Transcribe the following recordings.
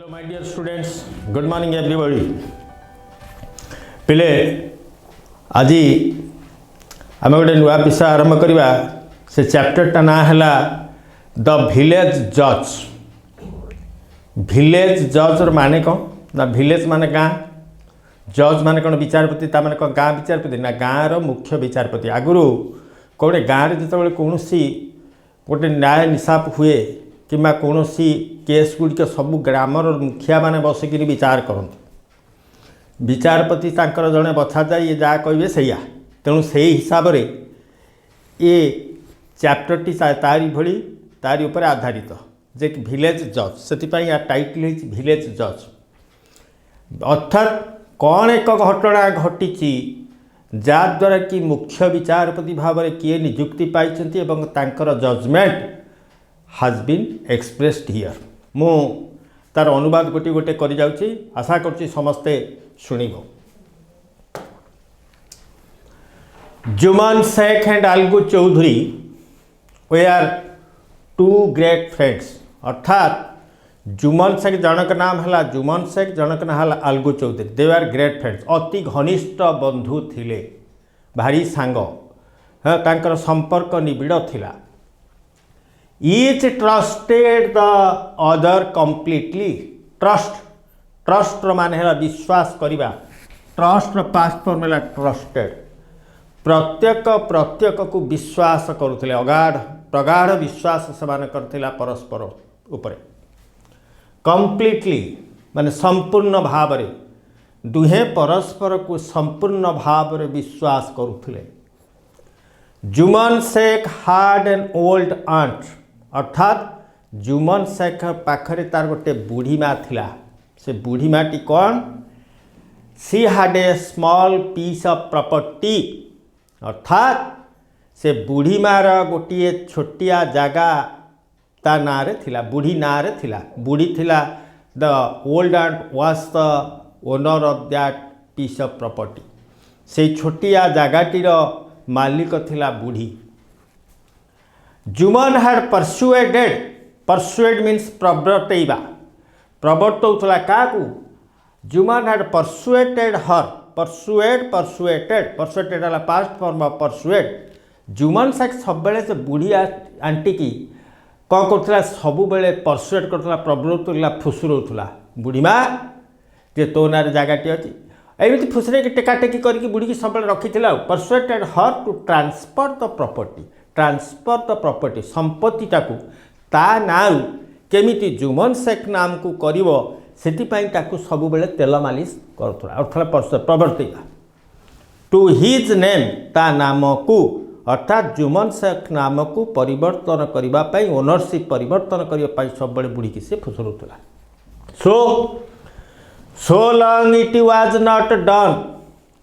Hello my dear students, good morning everybody. पिले आज आम गोटे नुआ विषय आरंभ करवा से चैप्टर ना है द विलेज जज। विलेज जज माने कौन ना विलेज माने गाँ, जज माने कौन विचारपति, ता माने कौन गाँ विचारपति ना गाँव रो मुख्य विचारपति। आगुरी कौटे गाँव में जो कौन गोटे न्याय निशाप हुए कि कौन केस गुड़िक सबू ग्रामर मुखिया माने बसिक विचार करते। विचारपति तांकर जड़े बछा जाए ये जहाँ कहे से तेणु से हिसाब से ये चैप्टरटी तारी भली तारी उपर आधारित जे विलेज जज, से टाइटल है विलेज जज। अर्थात कौन एक घटना घटी जद्वारा कि मुख्य विचारपति भाव में किए नियुक्ति पाई judgement has been expressed here। मु तार अनुवाद गोटे गोटे करी जाउची, आशा करची समस्ते सुनिबो। जुमान Sheikh and Algu Chaudhary way are to great friends. अर्थात जुमान शेख जनक नाम है जुमान शेख, जनक नाम है Algu Chaudhary. They are great friends, अति घनिष्ठ बंधु थिले, भारी सांग। हाँ, तांकर संपर्क निबिड़ थिला। Each trusted the other completely। Trust माने है विश्वास करिबा। ट्रस्ट पास्ट फॉर्म है ट्रस्टेड। प्रत्येक को विश्वास करुले, प्रगाढ़ विश्वास से करथिला परस्पर उपरे। कंप्लीटली माने संपूर्ण भाव रे, दुहे परस्पर को संपूर्ण भाव रे विश्वास करुले। Jumman Sheikh had an old aunt. अर्थात जुमान शेख पाखरे तार गोटे बुढ़ी माँ थिला। से बुढ़ी माटी कौन? सी हाड ए स्मॉल पीस ऑफ प्रॉपर्टी। अर्थात से बुढ़ी मार गोटे छोटिया जगह ता ना रे थिला, बुढ़ी ना रे थिला। बुढ़ी थिला the old aunt was the owner of that piece of property. से छोटिया जगहटीर मालिक थिला बुढ़ी। जुमान हैड परसुएड मीन्स प्रवर्तैबा, प्रवर्तौला क्या? Jumman had persuaded her. Persuaded है past form of persuade. Jumman Sheikh सब से बुढ़ी आंटी की कौन कर सब बेले परसुएड कर प्रवर्तला, फुसुरौला। बुढ़ी माँ जे तो ना जगहटी अच्छी एमती फुसरे टेकाटेकी करके बुढ़ी की सब रखी। Persuaded her to transfer the property. Transfer the property संपत्तिटा को ता नाउ केमिति जुमान शेख नाम को करिवो सेतिपाई ताकू सब बेले तेल मालिश करुला। अर्थात प्रवर्तिका टू हिज नेम, ता नाम को अर्थात जुमान शेख नाम को परिवर्तन करने ओनरशिप परिवर्तन करने सब बड़े बुढ़ी की से फुसरुला। So long it was not done,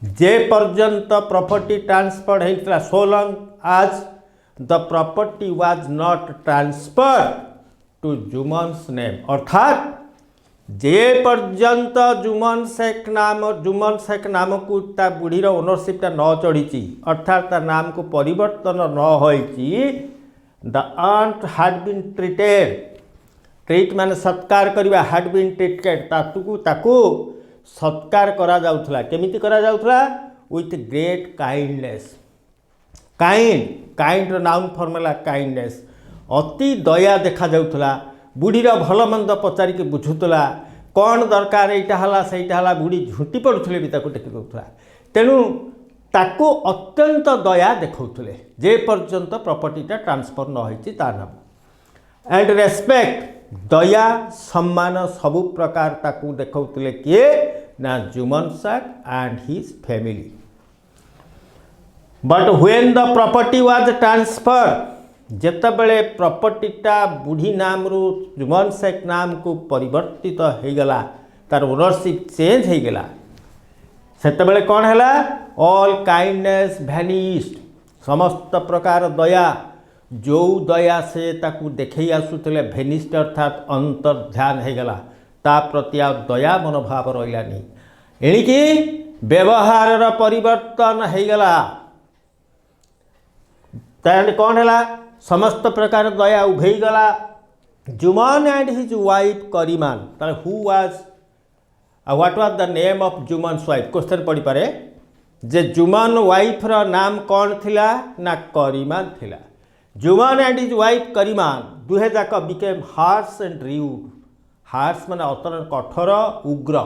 जे पर्यंत प्रॉपर्टी ट्रांसफर होता। So long as the property was not transfer to Jumman's name. अर्थात जे पर्यंत जुमान शेख नाम को ता बुढ़ीर ओनरशिपटा न चढ़ी, अर्थात ता नाम को परिवर्तन न होइची, the aunt had been treat माने सत्कार करवा। हैड बीन ट्रीटेड ताकू सत्कार करा जाउथला। केमिति करा जाउथला? With great kindness. Kind noun form है काइंडनेस। अति दया देखा जाउथला। बुढ़ीर भल मंद पचारिक बुझुला, कौन दरकार एटा हला सेटा हला। बुढ़ी झुंटी पड़ुले भी ताकू टेकी दउथला। तेणु ताकू अत्यंत दया देखौथले जे पर्यंत प्रॉपर्टीटा ट्रांसफर न होइची ता नाम। एंड रेस्पेक्ट, दया सम्मान सबु प्रकार ताकू देखौथले किए ना Jumman Sheikh and his family. But when the property was transfer, जेतबेले प्रॉपर्टीटा बुढ़ी नाम रु जुमान शेख नाम को परिवर्तित हो गला, तार ओनरशिप चेंज हो गला, सेतबेले कौन है? All kindness vanished. समस्त प्रकार दया, जो दया से ताकू देखे आसुले भेनिश्ड अर्थात अंतर्ध्यान हो गला, ता प्रति आ दया मनोभाव रही। एणिकी व्यवहार परिवर्तन हो गला। कौन है? समस्त प्रकार दया उभेगला। Jumman and his wife Kariman ताले who was what was the name of Jumman's wife question पड़ी पारे जे जुमन वाइफ रो नाम कौन थिला ना करीमान थिला। जुमन एंड हिज वाइफ करीमान दुहे जाक became harsh and rude. Harsh माने अत्यंत कठोर उग्र।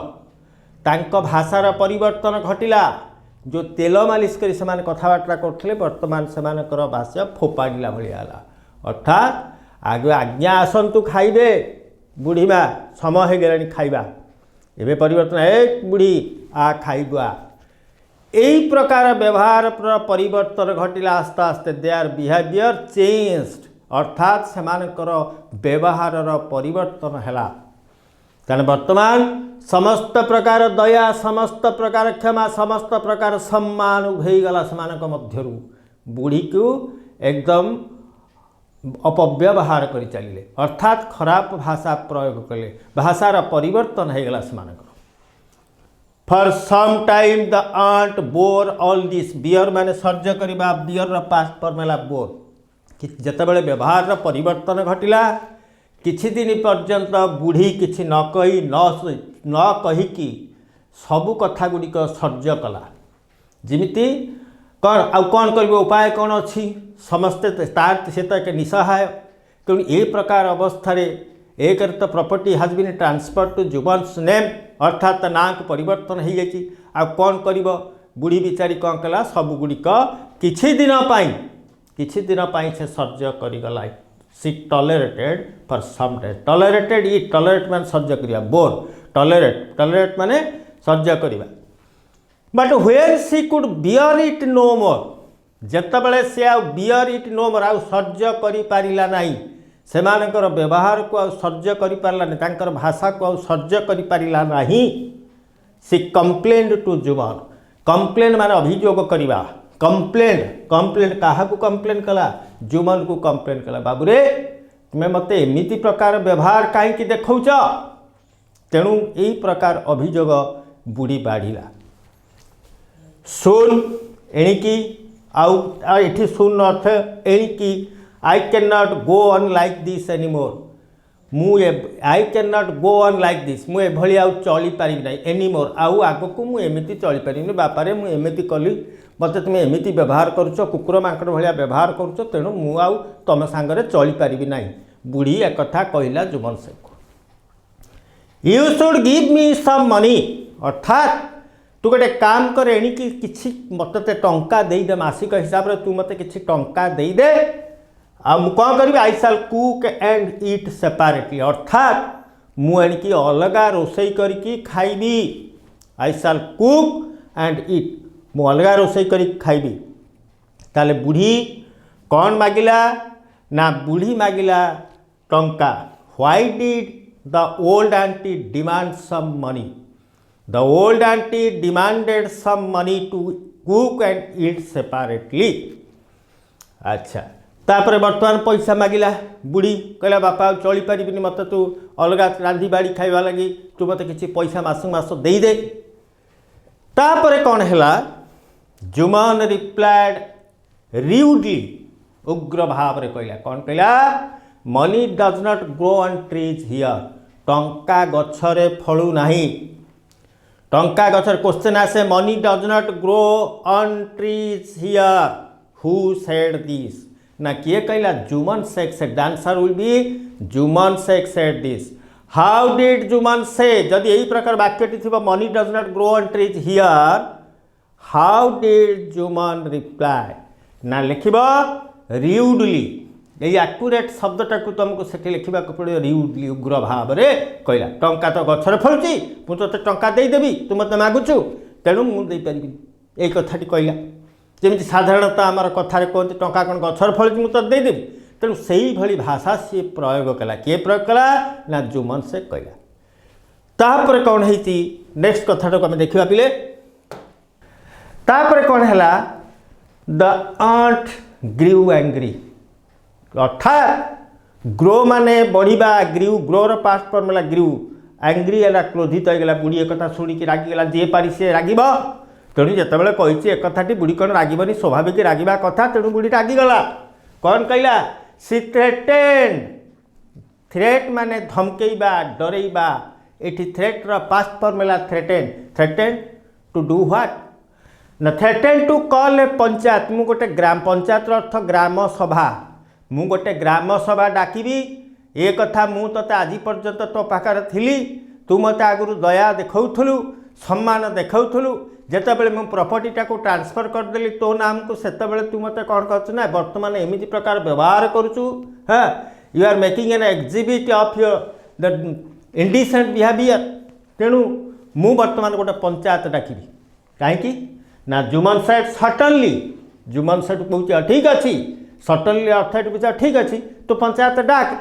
तांको भाषार परिवर्तन घटिला। जो तेल मालिश करी सेमाने कथबार्ता करथिले वर्तमान सेमानकर भाषा फोपाड़िला भलिया हला। अर्थात आगे आज्ञा आसतु खाइबे बुढ़ीमा समय हो गलानी खाइबा एबे परिवर्तन ए बुढ़ी आ खाइबा यही प्रकार व्यवहार परिवर्तन घटिला। आस्ते आस्ते देयर बिहेवियर चेंज्ड अर्थात सेमानकर व्यवहार परिवर्तन हैला। ताने वर्तमान समस्त प्रकार दया समस्त प्रकार क्षमा समस्त प्रकार सम्मान होईगला सेमानक मध्यरु। बुढ़ी को एकदम अपव्यवहार कर चलिए अर्थात खराब भाषा प्रयोग कले भाषार परिवर्तन होगला सेमानकर। For some time the aunt bore all this bear माने सर्ज करबा बियर पास्ट फॉर्म है बोर। जेतेबेले व्यवहार परिवर्तन घटिला किछि दिन पर्यंत बुढ़ी किछि न कही न कहीकि सबु कथा गुड़िक सर्ज कला। जिमिति कौन आउ कौन कर उपाय कौन अच्छी समस्ते से तो एक निसहाय तेणु ए प्रकार अवस्था एक तो property has been transfer to Jumman's name अर्थात ना को परिवर्तन हो जाए। आ कौन कर बुढ़ी बिचारी कौन कला सबुगुड़िक किछि दिन से सर्ज करगला। She tolerated for some time tolerated ई टॉलरेट मान सर्ज करिया बोर टॉलरेट माने सर्ज करिया। But when she could bear it no more जेतेबेले से आ बियर इट नो मोर आ सर्ज करि पारिला नाही सेमानकर व्यवहार को आ सर्ज करि पारला नहीं तांकर भाषा को आ सर्ज करि पारिला नाही। सी कंप्लेन्ड टू जुमन कंप्लेन माने अभियोग करिबा कंप्लेन काहा को कंप्लेन कला जुमन को कंप्लेन कला। बाबू रे तुमे मते एमिति प्रकार व्यवहार काहे देखौछ तेणु यही प्रकार अभियोग बुढ़ी बाढ़िला। सुन एणिकी आउ सुन अर्थ एणिकी I can not go on like this anymore I can not go on like this मु एभली आउ चली पारिबि नाही एनीमोर आउ आगको मु एमिति चली पारिबिनी बापारे मु एमिति कली मते तुम एमिति व्यवहार करुच कुकुर मांकड़ भलिया व्यवहार करुच तेणु मु आउ तम सांगरे चली पारिबि नाही। बुढ़ी एक कथा कहला जुमन से को you should give me some money अर्थात तू गोटे काम कर एणिकी किछि मते टंका दे दे मासिक हिसाब रे तू मते किछि टंका दे दे आ मु कौन करी आई शैल कुक एंड ईट सेपरेटली अर्थात मु एणिकी अलगा रोसई करिकी खाइबी। आई शैल कुक एंड ईट मु अलगा रोसई करी खाइबी। ताले बुढ़ी कौन मागिला ना बुढ़ी मागिला टंका। Why did the old aunty demand some money the old aunty demanded some money to cook and eat separately. अच्छा तापर बर्तमान पैसा मागिला बुढ़ी कहला बापा चली पारिबिनी मते तू अलगा रांधी बाड़ी खाइबा लगी तू मते किछि पैसा मास दे दे। तापर कौन हैला जुमन रिप्लाइड र्यूडली उग्र भाव रे कहला कौन कहला money does not grow on trees here टंका गछरे फळु नाही। टंका गछर क्वेश्चन आसे money does not grow on trees here who said this ना किए कहला Jumman Sheikh said the answer will be Jumman Sheikh said this. How did Jumman say जदि यही प्रकार वाक्यटी थिबो money does not grow on trees here how did Jumman reply ना लिखिबो र्यूडली यही एक्यूरेट शब्दटा को तुमको सेठी लिखा पड़ो र्यूडली उग्र भाव रे कहला टंका तो गछरे फलुची मु तो टंका दे देबी तू मते मागुछु तेणु मु दे परिबी एई कथाटी कहला। जेमिति साधारणतः आमर कथारे कहते टंका कौन गछरे फलुची मु तो दे देबी तेणु सेही भली भाषा सी प्रयोग कला किए प्रयोग कला ना जुमन से कहला। तापर कौन हेती नेक्स्ट कथाटा को आम देखा पिले तापर कौन हैला द आंट ग्रीव एंग्री अर्थात ग्रो माने बढ़िबा ग्रीव ग्रोर पास्ट फॉर्म है ग्रीव एंग्री है क्रोधित होगा बुढ़ी एक शुणिकी रागिगला जी पारि सी रागिब तेणु जितेबाला कही एक कथाटी बुढ़ी कौन रागबनी स्वाभाविक रागिबा कथा तेणु बुढ़ी रागिगला कौन कहला सी थ्रेटेन्ड थ्रेट माने धमकेइबा डरेइबा एठी थ्रेट रो पास्ट फॉर्म है threaten threaten to do what ना threaten to call a panchayat मु गोटे ग्राम पंचायत अर्थ ग्राम सभा मु गोटे ग्राम सभा डाकिबी ए कथा मु तते आज पर्यंत तो पाखर थिली तू मते आगुरु दया देखाउथलु सम्मान देखाउथलु जेतेबेले मु प्रॉपर्टीटा को ट्रांसफर करदेली तो नाम को सेतेबेले तू मते कौन कहछु ना वर्तमान एमिति प्रकार व्यवहार करूछु हां you are making an exhibit of your the indecent behaviour तेणु मु वर्तमान गोटे पंचायत डाकिबी काहेकि ना जुमन सेट सटनली जुमन सेट कहूँ ठीक अच्छी सटनली अर्थात बुझा ठीक अच्छी तो पंचायत डाक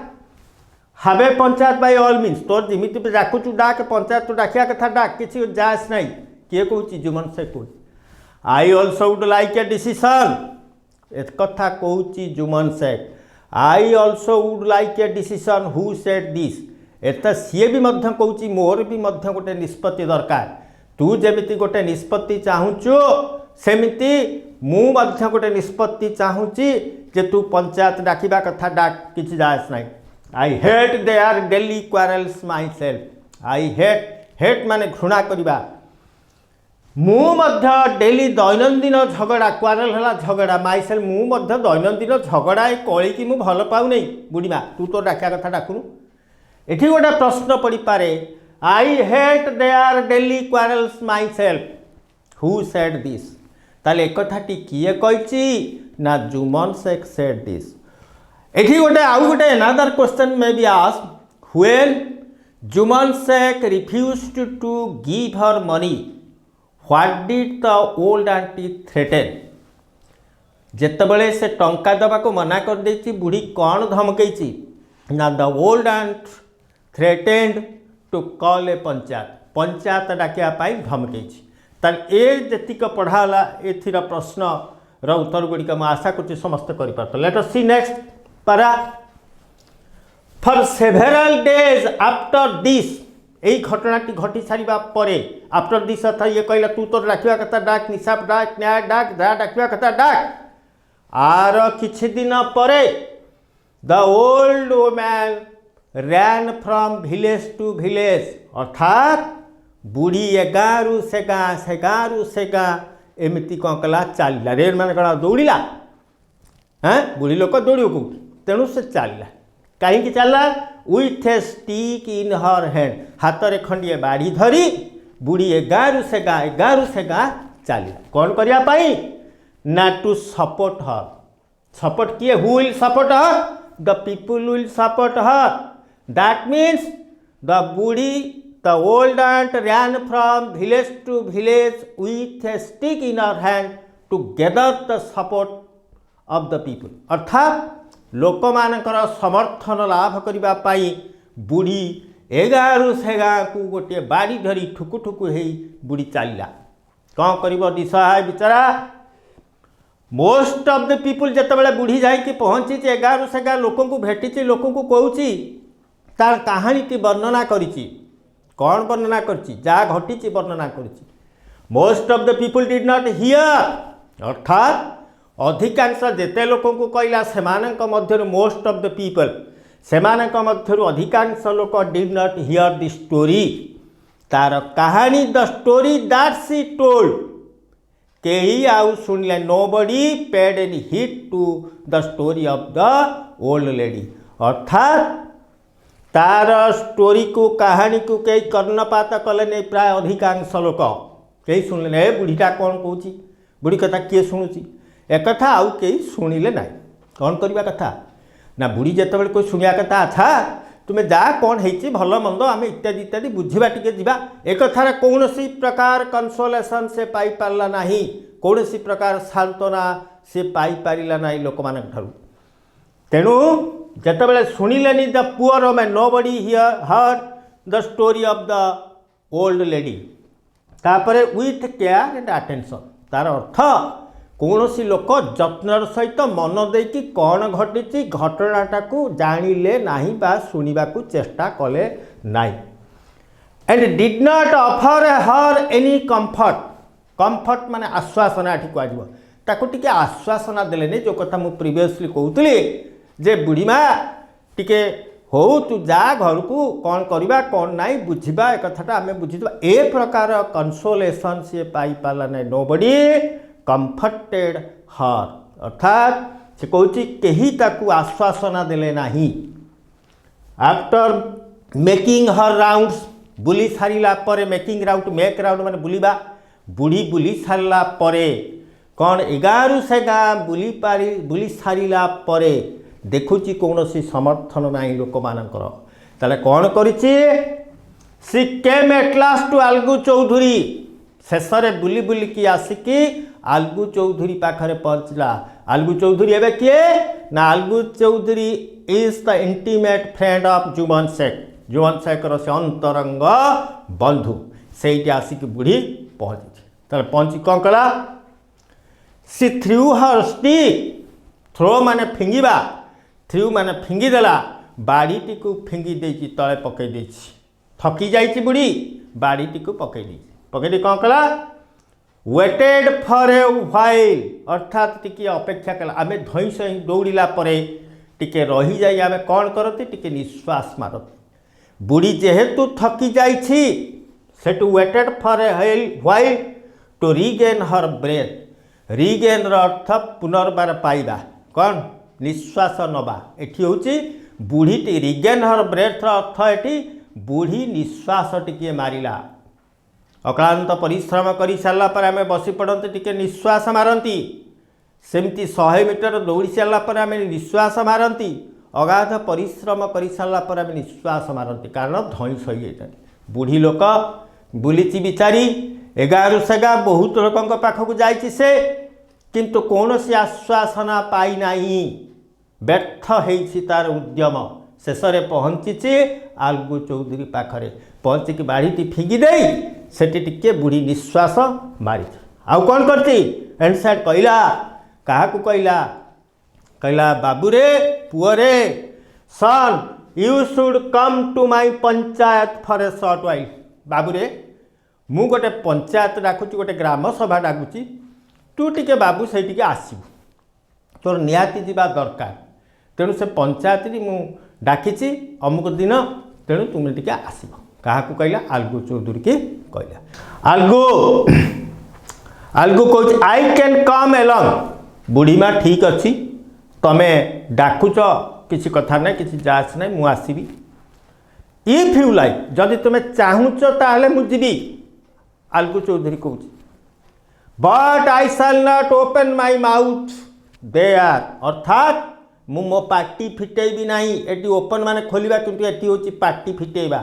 हावे पंचायत बाय ऑल मीन्स तोर जिमिति डाकुचु डाक पंचायत तो डाकिया कथा डाक किसी जास नहीं किए कहूँ जुमन सेट कहूँ I also would like a decision एक कथा कहूँ Juman set I also would like a decision who said this एत सी भी कहूँ मोर भी गोटे निष्पत्ति दरकार तू जमीती गोटे निष्पत्ति चाहूचु सेमिति मु गोटे निष्पत्ति चाहूची जे तू पंचायत डाकिबा कथा डाक किछि जायस नाही I hate they are daily quarrels myself I hate माने घृणा करिबा मु डेली दैनंदिन झगड़ा क्वारेल है झगड़ा माई सेल्फ मु दैनंदिन झगड़ा ए कली कि मु भल पाऊ नहीं बुढ़ीमा तू तो डाकिया कथा डाकुनु एठी गोटे प्रश्न पड़ी पारे I hate they are daily quarrels myself who said this ताले एक कथाटी किए कहिछि ना जुमन शेख सेड दिस एठी गोटे आउ गोटे another question may be asked when Jumman Sheikh refused to give her money what did the old aunty threaten जेतेबेले से टंका दबा को मना कर देछि बुढ़ी कौन धमकैछि ना the old aunt threatened to call a panchayat डाकिया धमकई तार ए जेतिक पढ़ाला एथिर प्रश्न उत्तर गुड़िक मैं आशा कर समस्त कर लेट अस सी नेक्स्ट पारा for several days after this यही घटनाटी घटी सारिबा परे आफ्टर दिस अथ ये कहला तू तो डाकिया कथा डाक निशाब डाक न्याय डाक जहाँ डाकिया कथा डाक आर किछि दिन परे the old woman ran from village to village अर्थात बुढ़ी ए गाँव से गाँ एमती कौन कला चलला रेड मान कौन दौड़ा हाँ बुढ़ी लोक दौड़ कौट तेणु से चलला कहीं चलला with A stick in her hand हाथ में खंडिए बाड़ी धरी बुढ़ी ए गाँव से गाँ चलला कौन करने ना टू सपोर्ट हर सपोर्ट किए who will support her the people will support her that means the बुढ़ी the old aunt ran from village to village with a stick in her hand to gather the support of the people अर्थात लोक मानकर समर्थन लाभ करबा पाई बुढ़ी ए गाँव से गाँ को गोटे बाड़ी धरी ठुकु ठुकु हो बुढ़ी चलला कौन कर दिशहाय बिचारा मोस्ट ऑफ द पीपुल जितेबाला बुढ़ी जाकि पहुँची ए गाँव से गाँ लोक भेटी लोक कहूँ तार कहानी वर्णना करिछि कौन वर्णना करछि जहाँ घटी वर्णना करछि most of the people did not hear अर्थात अधिकांश जेते लोक को कहला सेमानक मध्यरु मोस्ट ऑफ द पीपल सेमानक मध्यरु अधिकांश लोक did not hear the story तार कहानी the story that she told केही आउ सुनले nobody paid any heed to the story of the old lady अर्थात तार स्टोरी को कहानी को कई कर्णपात कले नहीं प्राय अधिकांश लोक कई शुणिले ना बुढ़ीटा कौन कहूँ बुढ़ी कथा किए शुणुची एक कथा आउ कई शुणिले ना कौन करवा कथा ना बुढ़ी जितेबाला कोई शुणिया कथा अच्छा तुम्हें जा कौन है भल मंद आम इत्यादि इत्यादि बुझा टे जा एक कथार कौन प्रकार कनसोलेसन से पाई पारला नहीं कौन प्रकार सांत्वना से पाई पारिला नहीं लोक मान तेणु जितेबाला शुणिले the poor woman nobody here heard the story of the old lady तापरे विथ केयर एंड अटेंशन तार अर्थ कौन लोक जत्नर सहित मन देकी कौन घटी घटनाटा को जानिले नहीं बा शुणा चेष्टा कले नाई and did not offer her any comfort comfort माने आश्वासना एठी कहजिवो ताको टिके आश्वासना देले नहीं जो कथा मु प्रीवियसली कहूतली जे बुढ़ी माँ टिके हो तू जा घर को कौन करवा कौन नाई बुझा एक कथाटा आम बुझीदा ए प्रकार कनसोलेसन सी पाई पाला ना नोबडी कंफर्टेड हर अर्थात से कौची कहीं ताकू आश्वासना देले नहीं। आफ्टर मेकिंग हर राउंड्स बुली सारिला परे मेकिंग राउंड मेक राउंड माने बुलिबा बुढ़ी बुली सारा परे कौन 11 से गाँ बुली सारिला परे देखुची कौन सी समर्थन नहीं लोक मानकर ताले कौन करिछि she came at last to Algu Chaudhary शेष में बुली बुली की आसिकी आलगू चौधरी पाखरे पहुँचला। आलगू चौधरी एबे किए ना Algu Chaudhary is the intimate friend of Jumman Sheikh. Jumman शेखर से अंतरंग बंधु से आसिक बुढ़ी पहुँची ताले पहुँची कौन कला सी थ्रू हर स्टिक थ्रो माने फिंगिबा थ्रू माने फिंगिदेला बाड़ीटी को फिंगी देची तले पकई देची थकी जाइची बुढ़ी बाड़ीटी को पकई दी कौन कला वेटेड फॉर ए व्हाइल अर्थात टिके अपेक्षा कला आम धई सही दौड़िला परे टिके रही जाई आम कौन करती टिके निश्वास मारती। बुढ़ी जेहेतु थकी जाइछि सेटु waited for a while to regain her breath regain अर्थ पुनर्बार पाइबा कौन निश्वास नवा एठी होची बुढ़ी रीगेन हर ब्रेथ अर्थ एठी बुढ़ी निश्वास टिके मारिला। अक्लांत परिश्रम कर सारा पर आम बसी पड़ती टिके निश्वास मारती सेमती 100 मीटर दौड़ी सारा पर आम निश्वास मारती अगाध परिश्रम कर सारा पर आम निश्वास मारती कारण धई सही जाती। बुढ़ी लोक बुलीची बिचारी 11 सेगा बहुत लोक पाखक जाइछि से किंतु कौन सी आश्वासना पाई नहीं व्यर्थ होइछि तार उद्यम शेष में पहुँची आलगू चौधरी पाखरे पहुँचिकी बाड़ीटी फिंगी दे सेठी टिके बुढ़ी निश्वास मारी आउ कौन करती एंड साइड कहला क्या कहला बाबू रे पुओ रे son you should come to my panchayat for a short while. बाबू रे मु गोटे पंचायत डाकुची गोटे ग्राम सभा डाकुची तू टिके बाबू से आसबू तोर निहाती जीवा दरकार तेणु से पंचायत मु डाकिची अमुक दिन तेणु तुम टिके आसब क्या कहला आलगू चौधरी की कहला आलगू कह आई कैन कम एलंग बुढ़ीमा ठीक अच्छी तमें डाकुच किसी कथा ना किसी जाच ना मु आसबी इफ यू लाइक जदि तुम्हें चाहूच ताहले मु जीवी आलगू चौधरी कहूँ but I shall not open my mouth there अर्थात मु मो पार्टी फिटेबी नहीं एटी ओपन माने खोलिबा किंतु एटी होची पार्टी फिटेबा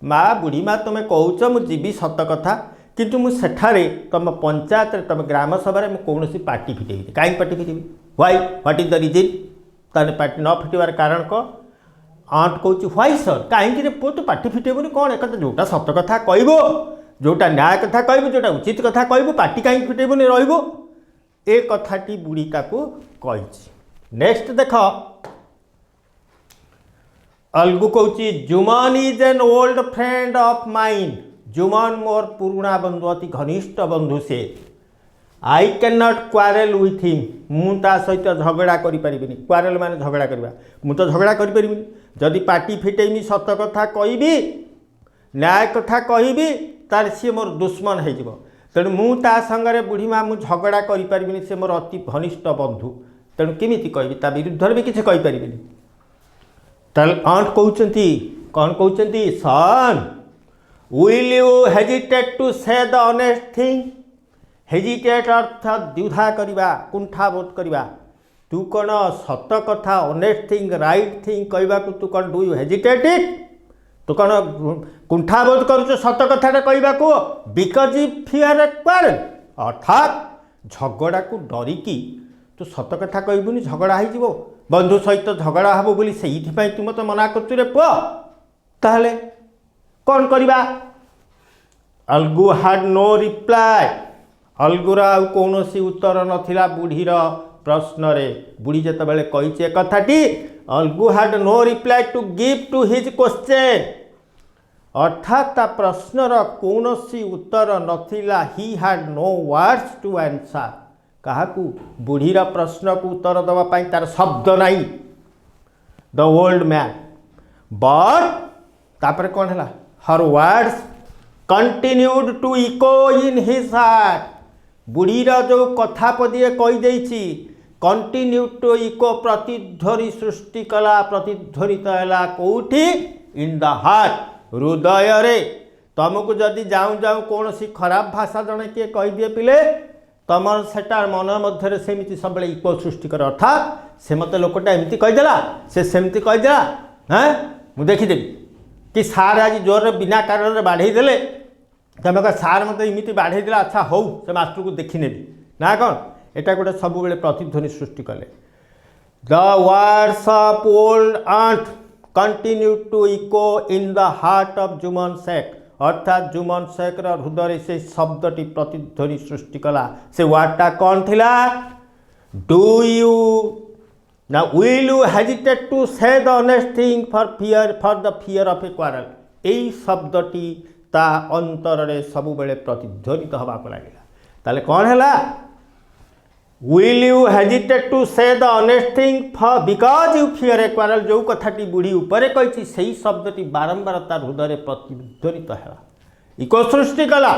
माँ बुढ़ी माँ तुम कौच मुझी सत कथा किंतु मु सेठारे तुम पंचायत तुम ग्राम सभा में कौन सी पार्टी फिटेबी कहीं पार्टी फिटेबी why what is the reason ताने पार्टी न फिटवार कारण कौन आंट कौच व्हाई सर कहीं पुओ तो पार्टी फिटेबुनि कौन एक जोटा सत कथा कहबो जोटा न्याय कथा कहबो जोटा उचित कथा कहबो पार्टी कहीं फिटेबुनि रहिबो ए कथाटी बुढ़ी ताकू कहिछि। नेक्स्ट देख अलगू कौच Jumman is an old friend of mine Jumman मोर पुराणा बंधु अति घनिष्ठ बंधु से I can not quarrel with him मुझा सहित झगड़ा करें क्वारेल माने झगड़ा करवा मुझे झगड़ा करें जदि पार्टी फिटेमी सत कथा कहबी न्याय कथा कहबी तार सी मोर दुश्मन हो तेणु मुझा संगे बुढ़ी माँ मुझे झगड़ा करें से मोर अति घनिष्ठ बंधु तेणु केमी कहबी ता विरुद्ध भी किसी कहीपर आंट कहते कौन कहते सन विल यू हेजिटेट टू से द ऑनेस्ट थिंग हेजिटेट अर्थात द्विधा करवा कुंठाबोध करवा तू कौन सत कथा ऑनेस्ट थिंग राइट थिंग कहवा तू कौन डू यू हेजिटेट इट तू कौन कुंठाबोध कर सत कथा कहवा बिकज यू फियर ए क्वारेल अर्थात झगड़ा को डरिकी तू सत कथा कहबुनि झगड़ा हो बंधु सहित झगड़ा हम बोली से तू मत मना कर पुओ ताहले कौन करवा अलगू हाड नो रिप्लाय अलगूर आउ कौन उत्तर नथिला बुढ़ीर प्रश्न रे बुढ़ी जिते कही कथाटी Algu had no reply to give to his question अर्थात प्रश्नर कौन उत्तर नथिला ही हाड नो वर्ड्स टू आंसर क्या बुढ़ीर प्रश्न को उत्तर दवापाई तार शब्द नहीं द ओल्ड मैन बट तापर कौन है her words continued to echo in his heart बुढ़ीर जो कथा पदिए कहीदेची कंटिन्यू टू इको प्रतिध्वनि सृष्टि कला प्रतिध्वनित है कौटी इन द हार्ट हृदय रे तुमको जदि जाऊँ जाऊँ कौन सी खराब भाषा जड़े किए कहीदिए पिले तुम सेटा मन मध्य सेमती सब इको सृष्टि कर अर्थात से मत लोकटा एमती कहीदेला से सेमती कहीदेला हाँ मुझे देखीदेवी कि सार आज जोर बिना कारण बाढ़े देले तुम कह सार मत इमिति बाढ़े देला अच्छा हौ से मास्टर को देखने ना कौन यहाँ गोटे सब प्रतिध्वनि सृष्टि कले the words of old aunt continue to echo in the heart of Jumman Shaikh अर्थात जुमन शेख हृदय से शब्दटी प्रतिध्वनि सृष्टि कला से वर्डटा कौन थिला डू यू ना विल यू हेजिटेट टू से the honest thing for the fear of A quarrel यही शब्दटी ता अंतर रे सब बेले प्रतिध्वनित हवा को लगे ताले कौन है विल यू हेजिटेट टू से the honest thing for because you fear A quarrel जो कथाटी बुढ़ी उपरे कही से शब्दटी बारंबार तार हृदय प्रतिध्वनित है इको सृष्टि कला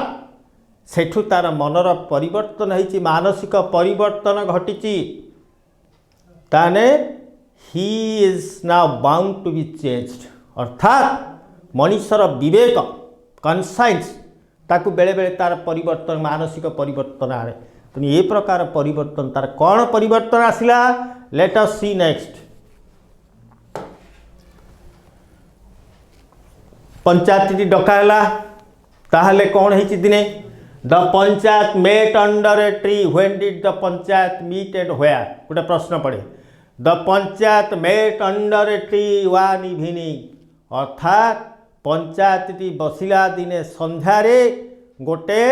सेठू तार मनर परिवर्तन होती मानसिक परिवर्तन घटी ताने he is now bound to be changed अर्थात मनुष्यर विवेक कन्साइंस ताकू बेले बेले तार परिवर्तन मानसिक परिवर्तन आए तो ये प्रकार परिवर्तन तार कौन परिवर्तन आसिला let us see next panchayat डकाला ताहले कौन है दिने the panchayat met under a tree when did the panchayat meet and where गोटे प्रश्न पड़े the panchayat met under a tree one evening अर्थात पंचायतटी बसिला दिने संध्यारे गोटे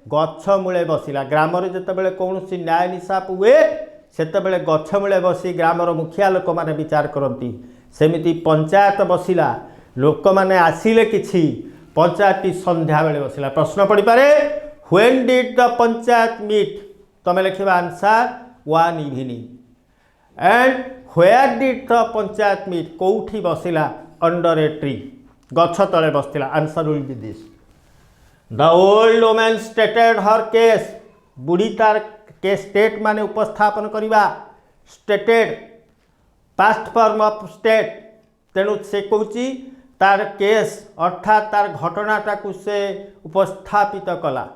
गछ मूले बसिला ग्राम जिते कौन न्याय निशाप हुए सेतबेले गछ मूले बसी ग्रामर मुखिया लोक मैंने विचार करती सेमिति पंचायत बसिला लोक मैंने आसिले किछि पंचायतटी संध्या बेले बसिला प्रश्न पड़ पारे when did the panchayat meet तुम लिखा answer one evening and where did the panchayat meet कौठी बसिला अंडर ए ट्री गछ तले बसला answer will be this the old women stated her case बुढ़ी तार केस स्टेट माने उपस्थापन करवा stated past form of state तेणु से कौची तार केस अर्थात तार घटनाटा को से उपस्थापित कला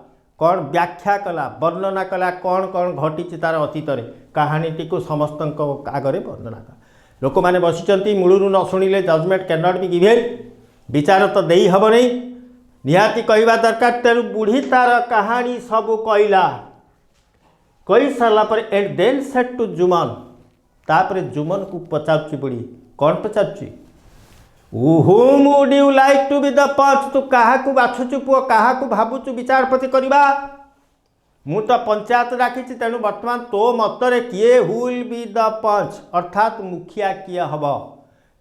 कौन व्याख्या कला वर्णना कला कौन कौन घटी तार अतीत कहानीटी को समस्त आगे वर्णना कला लोक मैंने बसी मूलू न शुणिले judgment can not be given विचार तो दे हम नहीं निहाती कहवा दरकार तेणु बुढ़ी तार कहानी सब कहला कही सारा पर and then set to Jumman तापर जुमन को पचारुची बुढ़ी कौन पचारुची whom would you like to be the पंच तू क्या बाछुचु पुओ क्या भावुचु विचारपति करवा मु तो पंचायत डाकी तेणु बर्तमान तो मतरे किए who will be the panch अर्थात मुखिया किए हम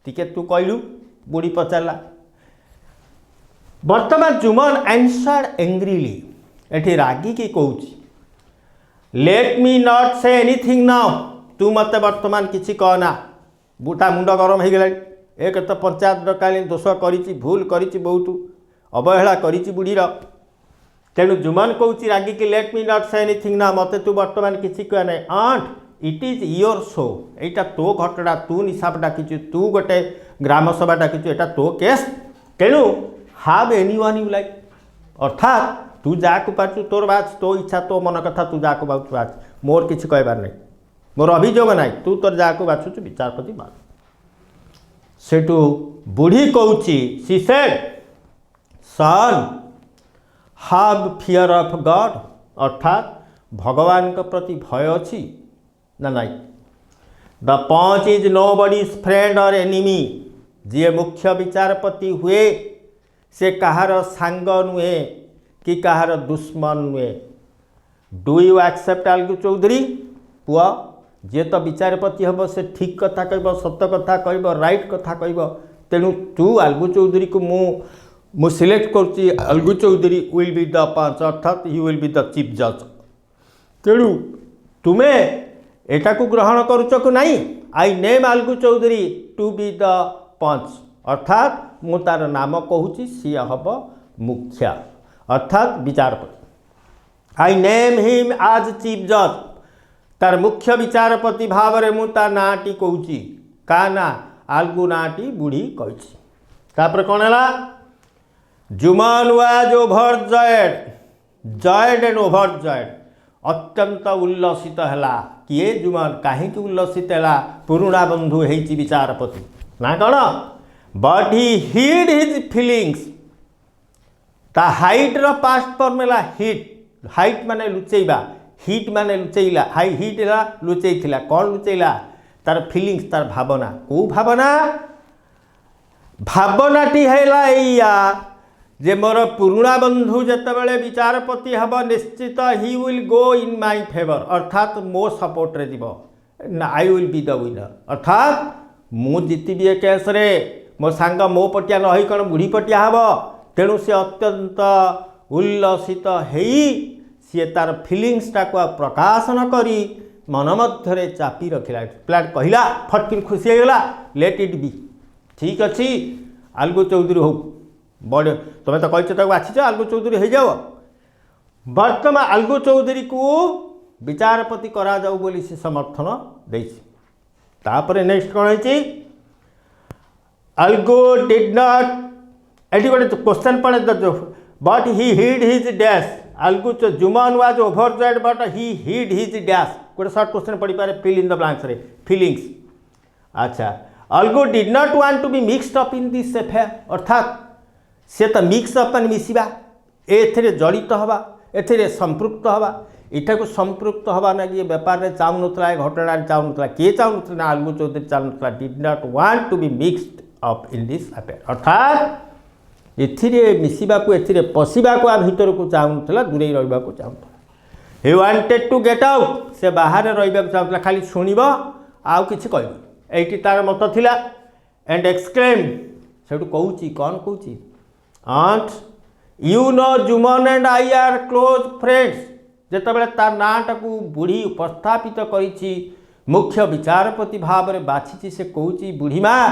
टिके तू कहलु बुढ़ी पचारा बर्तमान जुमन आंसर्ड एंग्रीली एठी रागी की कहूँ late me not say anything now तू मत बर्तमान किसी कहना बुटा मुंड गरम हो गला एक तो पंचायत डकाली दोष करी भूल करी बहुत अवहेला करी बुढ़ीर तेणु जुमन कौच रागी की let me not say anything ना मत तू बर्तमान किसी कह ना aunt it is your show यहाँ तो घटना तू निशाप डाकी तू गोटे ग्राम सभा डाकी यहाँ तो केस तेणु हाव एनी वन यू लाइक अर्थात तू जहाँ पार्चु तोर बाच तो इच्छा तो मन कथा तू जहाँ बाच बाच मोर किसी कहबार नहीं मोर अभियोग ना तू तोर जहाँ बाछुचु विचारपति बाच सेठू बुढ़ी कहूची she said son have fear of God अर्थात भगवान के प्रति भय अच्छी ना नाई the panch is nobody's friend or enemy जी मुख्य विचारपति हुए से कहार सांग नुहे कि कहार दुश्मन नुहे do you except Algu Chaudhary पुआ जे तो विचारपति हम से ठीक कथा कह सत कथा कह राइट कथा कह तेणु तू अलगू चौधरी को मु सिलेक्ट करुच्ची Algu Chaudhary will be the panch अर्थात he will be the chief जज तेणु तुम्हें एटा को ग्रहण करुच को नहीं I name Algu Chaudhary to be the panch अर्थात मु तार नाम कहूँ सी हम मुख्य अर्थात विचारपति। I name him as chief जज तार मुख्य विचारपति भाव में मु तार नाटी कहूँ का ना आल्गू नाटी बुढ़ी कही। तापर कौन है जुमन वाज ओभरजॉयड एंड ओभरजॉयड अत्यंत उल्लसित है किए जुमन कहीं उल्लसित है पुरुणा बंधु होती विचारपति ना कौन but he hid his feelings ता हाइट रो पास्ट फॉर्म है हिट हाइट माने लुचेबा हिट माने लुचेला हाई हिट है लुचेला कौन लुचेला तार फीलिंग्स तार भावना को भावना भावनाटी है जे मोर पुरुणा बंधु जितेबाला विचारपति हम निश्चित he will go in my favour अर्थात मो सपोर्ट रे जीव I will be the winner अर्थात मु जीतबी ए केस रे मो सांग मो पटिया नही कौन बुढ़ी पटिया हम तेणु सी अत्यंत उल्लसित सी तार फिलिंग्स टाक प्रकाशन करी मन मध्य चापी रखिला प्लाट कहला फटकिन खुशी होगा लेट इट बी ठीक अच्छी आल्गू चौधरी हो बड़े तुम्हें तो कही बाछीच आल्गू चौधरी हो जाओ बर्तमान आल्गू चौधरी को विचारपति करा जाऊ बोली से समर्थन देपर नेक्स्ट कौन है आल्गू डिड नॉट एटी गोटे क्वेश्चन पड़े but he hid his dash Algu Jumman was overjoyed but he hid his dash गोटे सर्ट क्वेश्चन पड़ पारे फिल इन द ब्लैंक्स रे फीलिंग्स। अच्छा Algu did not want to be mixed up in this affair अर्थात से तो मिक्स अप मान मिसवा ए जड़ित हवा ए संपृक्त हवा इटा को संपृक्त हवा ना कि बेपार में चाहून घटना चाहून किए चाहून ना आल्गू चौधरी चाहून did not want to be mixed up in this affair अर्थात एथिरे मिसवा को एथिरे पशिबा को आ भीतर को चाहूला दूरे रहा चाहूला he wanted to get out से बाहर रहा चाहूला खाली शुणव आउ किसी कह ये तार मत थिला एंड एक्सक्लेम से कहूँ कौन कहूँ aunt you know Juman and I are close friends जिते तार नाटा को बुढ़ी उपस्थापित करी मुख्य विचारपति भाव में बाछी से कहूँ बुढ़ी माँ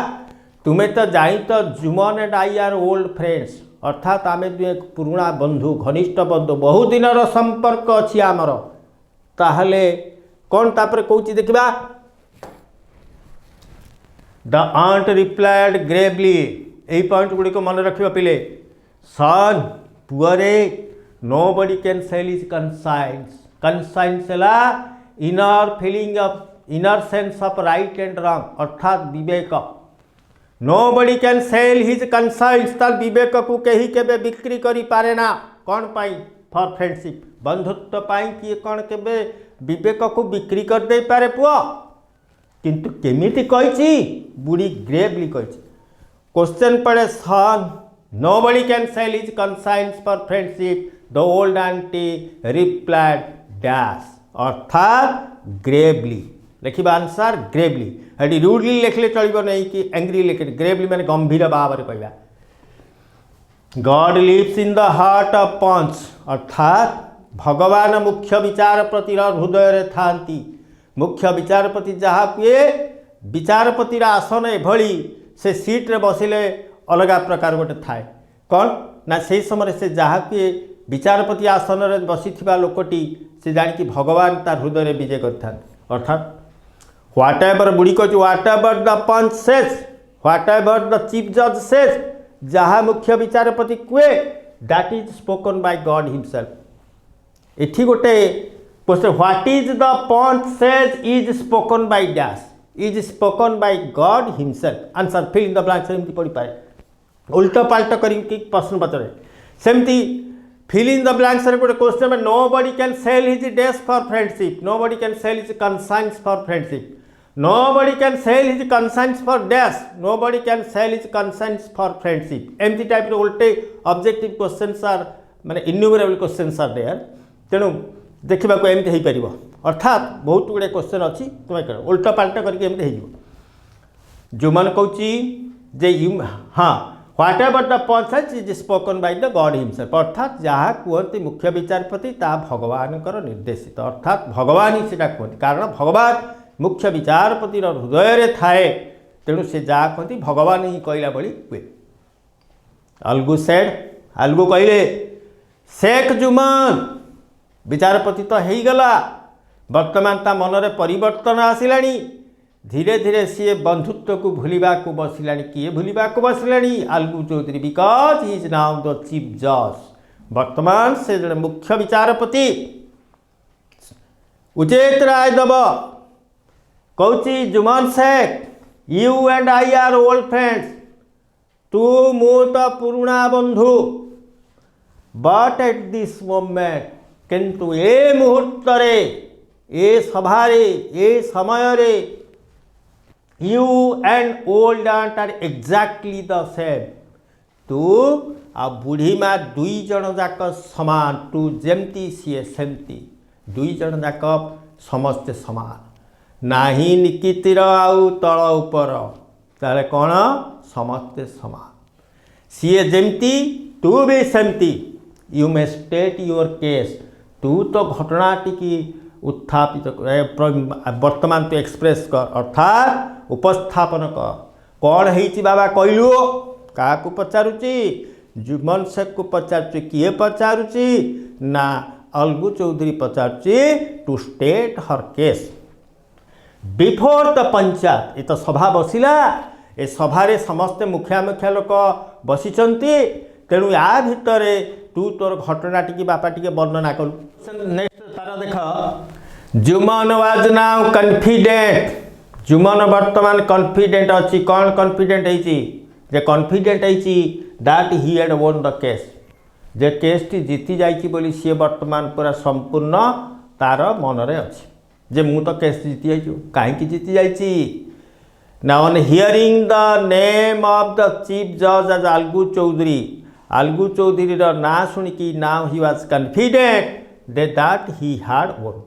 तुम्हें तो जाई तो Juman and I are old friends अर्थात आम दुए पुराणा बंधु घनिष्ठ बंधु बहुत दिन संपर्क अच्छी आमर ताहले कौन तापर कहूँ देखा द आंट रिप्लाइड ग्रेवली यही पॉइंट गुड़िक मन रखा पिले सन पुअरे nobody can sell is conscience conscience है inner feeling of inner sense of right and wrong अर्थात विवेक nobody can sell his conscience तार विवेक को कहीं केबे बिक्री करी पारे ना कौन पाई फॉर फ्रेंडशिप बंधुत्व पाई किए कौन केबे विवेक को बिक्री कर दे पारे पुआ किंतु केमिति कही बुढ़ी ग्रेवली कही क्वेश्चन पड़े son nobody can sell his conscience for friendship the old aunty replied dash अर्थात ग्रेवली लिखा आंसर ग्रेवली ये रूडली लिखले चलो नहीं कि एंग्री लिखे ग्रेवली मैंने गंभीर भाव में कहवा God lives in the heart of panch अर्थात भगवान मुख्य विचारपति हृदय थांती मुख्य विचारपति जहाँ किए विचारपति आसन एभली से सीट्रे बसिले अलग प्रकार गोटे थाए कौन ना से समय से जहाँ किए विचारपति आसन में बसी लोकटी से जानिकी भगवान तार हृदय विजय कर अर्थात व्हाट एवर बुढ़ी कह whatever the panch says whatever the chief जज सेज जहाँ मुख्य विचारपति कहे that is spoken by God himself एठी गोटे question what is the panch says is spoken by dash is spoken by God himself answer fill in the blanks एमती पढ़ी पाए उल्टा पाल्टा करके प्रश्न पचारे सेमती फिल इन द ब्लैंक्स गोटे क्वेश्चन में nobody can sell his dash for friendship nobody can sell his conscience for friendship nobody can sell his conscience for dash nobody can sell his conscience for friendship एमती type उल्टे objective questions are माने innumerable questions are there तेणु देखा एमती हो पार अर्थात बहुत गुड़े क्वेश्चन अच्छी तुम्हें उल्टा पाल्टा करके एमती हो जो मन कहूँ जे हाँ whatever the panch is spoken by the God himself अर्थात जहाँ कहते मुख्य विचारपति ता भगवान निर्देशित अर्थात भगवान ही से कहते कारण भगवान मुख्य विचारपति हृदय थाए तेणु से जहाँ कहती भगवान ही कहला भली हुए। अलगू सेड, अलगू कहले शेख जुमान विचारपति तो हो गला, वर्तमान ता मनरे परिवर्तन आसिलानी, धीरे धीरे सी बंधुत्व को भूलिबा को बसिलानी। किए भूलिबा को बसिलानी? Algu Chaudhary, because he is now the chief जज। वर्तमान से जड़े मुख्य विचारपति उचित राय दब। कौची Jumman Sheikh, you and I are old friends, तू मु तो पुराणा बंधु, बट एट दिस मोमेंट, किंतु ए मुहूर्त रे, ए सभारे, ए समय रे, you and old aunt are exactly the same. तू आ बुढ़ी माँ दुई जन जाक समान, तू जेमती सीए सेमती, दुई जन जाक समस्ते समान, नाही निकितिर आउ तल उपर, ताले कौन समस्ते समान, सीए जेमती तू भी सेमती। You may state your case, तू तो घटनाटी की उत्थापित वर्तमान तो एक्सप्रेस कर, अर्थात उपस्थापन कर। कौन है बाबा कहलु? क्या पचारुची? जुमन शेख को पचारुची। किए पचारुची? ना अलगू चौधरी पचारुची to state her case before the panchayat. ये तो सभा बसिला, ए सभारे समस्ते मुखिया मुखिया लोक बसिचंती, तेणु या भितर तू तोर घटना टी बापा टी वर्णना करू। नेक्स्ट तार देख, Juman was now confident. Juman वर्तमान कॉन्फिडेंट अच्छी। कौन कॉन्फिडेंट है? जे कॉन्फिडेंट है that he had won the case, J case T जीति जाइछि बोली सी वर्तमान पूरा संपूर्ण तार मनरे अच्छी, जे मु तो केस जीति जाइछु। कहीं जीति जाइछि? ना on hearing the name of the chief जज एज अलगू चौधरी, अलगू चौधरी ना शुणिकी now he was confident that he had won.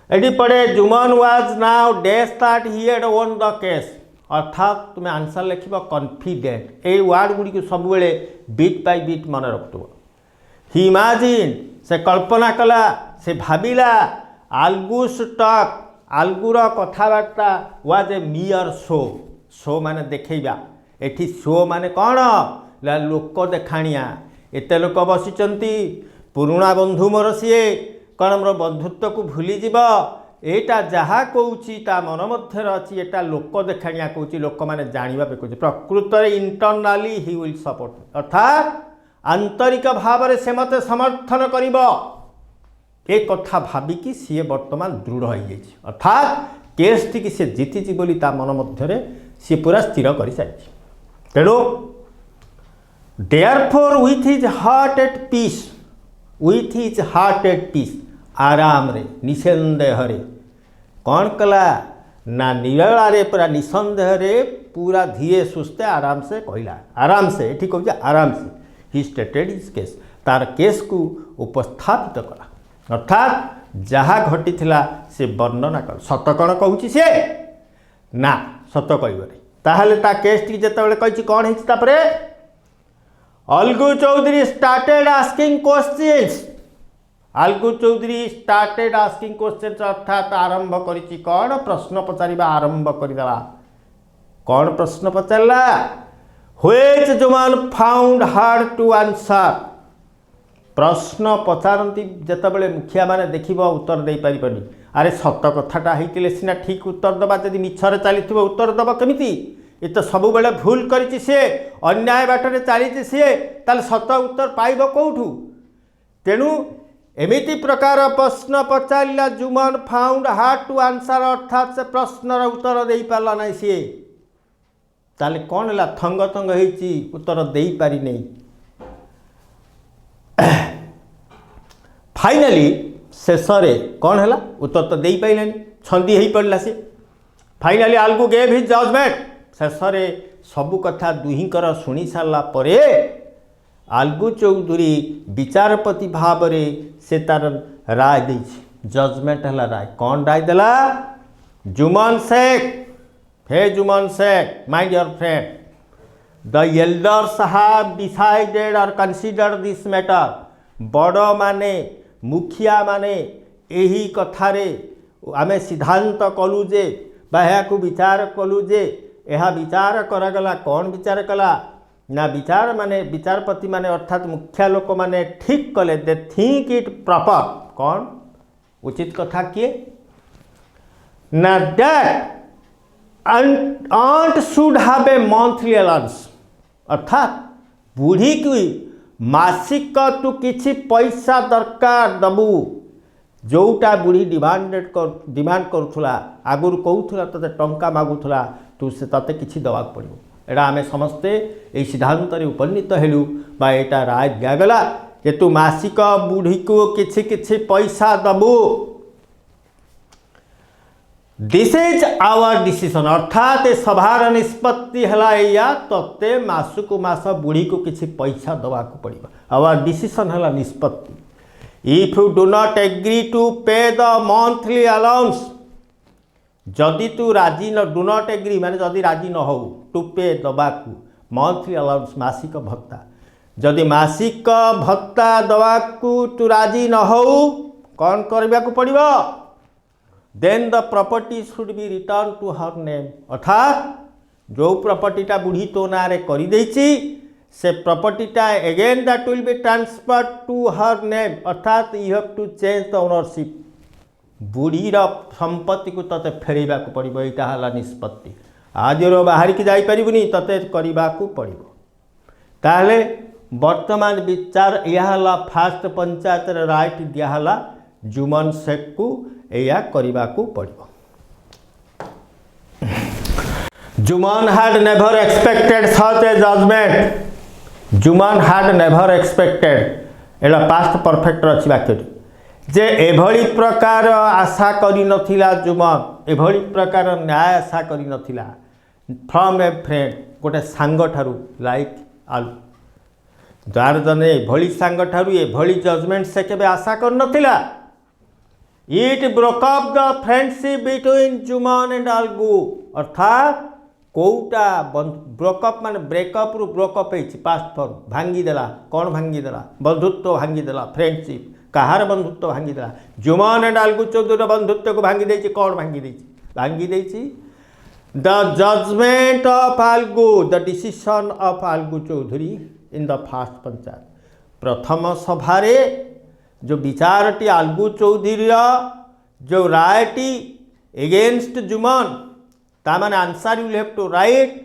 एटी पड़े Jumman was now dash that he had won the case, अर्थात तुम्हें आंसर लिख कॉन्फिडेंट। ए वार्ड गुड़ी को सब बेले बीट बाय बीट मन रखुव। ही इमेजिन, से कल्पना कला, से भाविला, आलगूस टॉक, आलगूर कथबार्ता was a mere show. Show माने देखा, एठी शो माने कौन? लोक देखाणिया। एत लोक बसिचंती, पुरुणा बंधु मोर सीए, कौन मोर बंधुत्व को भूली जीव, एटा जहाँ कौची ता मन मध्य अच्छी, एटा लोक देखाणिया कौची, लोक माने जानिबा पे कौची। प्रकृत रे इंटरनाली ही विल सपोर्ट, अर्थात आंतरिक भाव में से मते समर्थन करिबो। ए कथा भाविकी सी वर्तमान दृढ़ हो जाए, अर्थात केस टी सी जीति बोली ता मन मध्य सी पूरा स्थिर कर सारी। तेणु therefore with his heart at peace, with his heart at peace, आराम रे निसंदेह रे कौन कला ना निराला रे पूरा निसंदेह रे पूरा धीरे सुस्ते आराम से कहला, आराम से ठीक हो आराम से ही स्टेटेड हिज केस, तार केस को उपस्थापित कला, अर्थात जहाँ घटी से वर्णना कर। सत कौन कहूँ सी ना सत कहबे, ताहले ता केस टी जेतेबेले कहिछि कौन है तापरे Algu Chaudhary started asking questions. Algu Chaudhary started asking questions, अर्थात आरंभ करिछि कौन प्रश्न पचारिबा आरंभ करदेला। कौन प्रश्न पचारला? Which Jumman found hard to answer. प्रश्न पचारती जितेबाला मुखिया माने देखिब उत्तर दे पारिबनी। अरे सत कथाटा होइतिले सिना ठीक उत्तर दबा, जदि मिछरे चलीथिबो उत्तर दबा केमिति? ये तो सब बेले भूल करिछि से, अन्याय बाटरे चलीछि से, ताले सत उत्तर पाइब कोठू? तेणु एमिति प्रकार प्रश्न पचारिला Jumman found hard to answer, अर्थात से प्रश्नर उत्तर दे पारला नहीं सी। ताले कौन है थंग थंग होइछि उत्तर दे पारि नहीं। फाइनाली शेष कौन है उत्तर तो दे पाइलानी, छंदी हो पड़ा सी। Finally Algu gave his judgment. शेष सबू कथा दुहींकर शुणी सारा परे अलगू चौधरी विचारपति भाव से तार राय दे, जजमेंट है राय। कौन राय देला? Jumman Sheikh, hey Jumman Sheikh my dear friend, the elders have decided or consider this matter. बड़ माने मुखिया माने यही कथारे आमे सिद्धांत कलु जे या विचार कलु जे यह विचार करागला कौन विचार कला ना विचार माने विचारपति माने अर्थात मुख्य लोक माने ठीक कले दे थिंक इट प्रॉपर कौन उचित कथा किए ना that aunt should have a monthly allowance अर्थात बुढ़ी की मासिक तू किछि पैसा दरकार दबू जोटा बुढ़ी डिमांड करुला आगुरी कहूला ते टंका मागुला तू से ते किछि दवा पड़ो एटा आमे समस्ते यही सिद्धांत उपनीत हेलु बा एटा राय दिगला जे तू मासिक बुढ़ी को किछि किछि पैसा दबू दिस इज आवर डिसीजन अर्थात सभार निष्पत्ति है तोते मासकु मास बुढ़ी को किसी पैसा दवा पड़ो आवर डिसीजन है निष्पत्ति if you do not agree to pay the monthly allowance जदि तू राजी न डू नॉट एग्री माने जदि राजी न हो टू पे दवाकू मंथली अलाउंस मासिक भत्ता जदि मासिक भत्ता दवाकू तू राजी न हो कौन करने को पड़ो then the property should be return to her name अर्थात जो प्रॉपर्टीटा बुढ़ी तो ना रे करी देछि से प्रॉपर्टीटा again that will be transfer to her name अर्थात you have to change the ownership बुढ़ीर संपत्ति को तते फेरैबा को पड़ो यहाँ है निष्पत्ति आज बाहर की जाई परिबुनी तते करबा को पड़ो ताले वर्तमान विचार यह फास्ट पंचायत राइट दियाला जुमन शेख को या करबा को पड़ो Jumman had never expected such a judgement Jumman had never expected एला पास्ट परफेक्ट अच्छी वाक्य जे एभली प्रकार आशा करी नथिला जुमन एभली प्रकार न्याय आशा करी नथिला फ्रॉम ए फ्रेंड गोटे सांग ठारू लाइक आलू जार जने एभली सांग ठारू एभली जजमेंट से केबे आशा कर नथिला it broke up the friendship between Jumman and Algu अर्थात कौटा ब्रोकअप मान ब्रेकअप रु ब्रोकअप पास्ट फॉर्म भांगीदेला कौन भांगीदेला बंधुत्व भांगीदेला फ्रेंडशिप कहार बंधुत्व भांगीदेला जुमन एंड अलगू चौधरी बंधुत्व को भांगी देछि कौन भांगी देछि the judgement of Algu the decision of Algu Chaudhary in the first panchayat प्रथम सभारे जो विचारटी अलगू चौधरी जो रायटी एगेंस्ट जुमन तामाने answer you have to write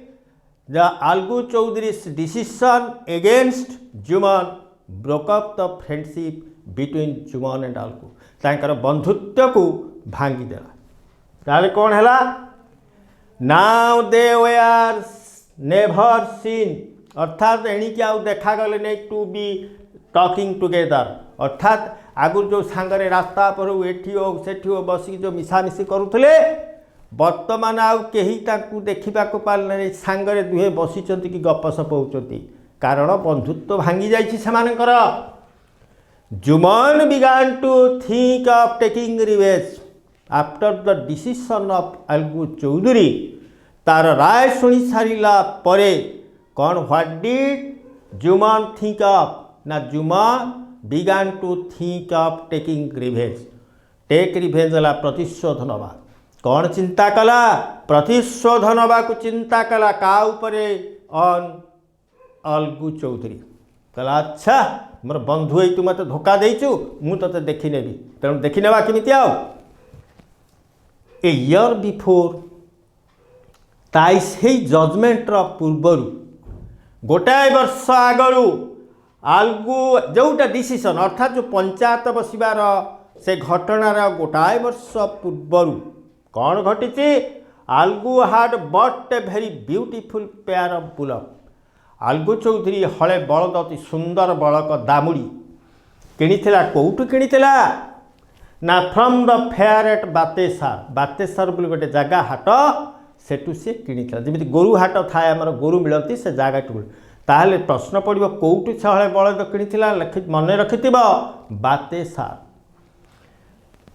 the Algu Chaudhary's decision against Jumman broke up the friendship between Jumman and Algu तांकर बंधुत्व को भांगी देला ताले कौन हैला now they were never seen अर्थात एणिकी आउ देखा गले नै टू बी टॉकिंग टुगेदर अर्थात आगुर जो सांगरे रास्ता पर एठी हो सेठी हो बसी जो मिसामिशी करुले वर्तमान आउ कहीं देखा पारे सांगरे दुहे बसीचंती कि गपसप होचंती कारण बंधुत्व भांगी जाइछि सेमानकर Jumman began to think of taking revenge after the decision of Algu Chaudhary तार राय शुणी सारा परे कौन what did Jumman think of ना Jumman began to think of taking revenge take revenge है प्रतिशोध नवा कौन चिंता कला प्रतिशोध नवा को चिंता कला का उपरे ऑन अलगू चौधरी कहला अच्छा मोर बंधु तू मत धोखा देचु मु ते देखी नेबी तेणु देखी नेबा केमिति आउ ए इयर बिफोर ताई से जजमेंटर पूर्वर गोटाए वर्ष आगु अलगू जोटा डिसीजन अर्थात जो पंचायत बसबार से घटनार गोटाए वर्ष पूर्वर कौन घटी Algu had but a very beautiful pair of bullock Algu Chaudhary हले बलद अति सुंदर बलक दामुड़ी किणीला कौटू किणीला ना फ्रॉम द फेयर एट बातेसार बोली गोटे जगह हाट सेठू सी किणीला जमी गोरु हाट थाए आमर गोरु मिलती से जगह ताहले प्रश्न पड़ो कौटू से हले बलद किणीला मन रखि बातेसार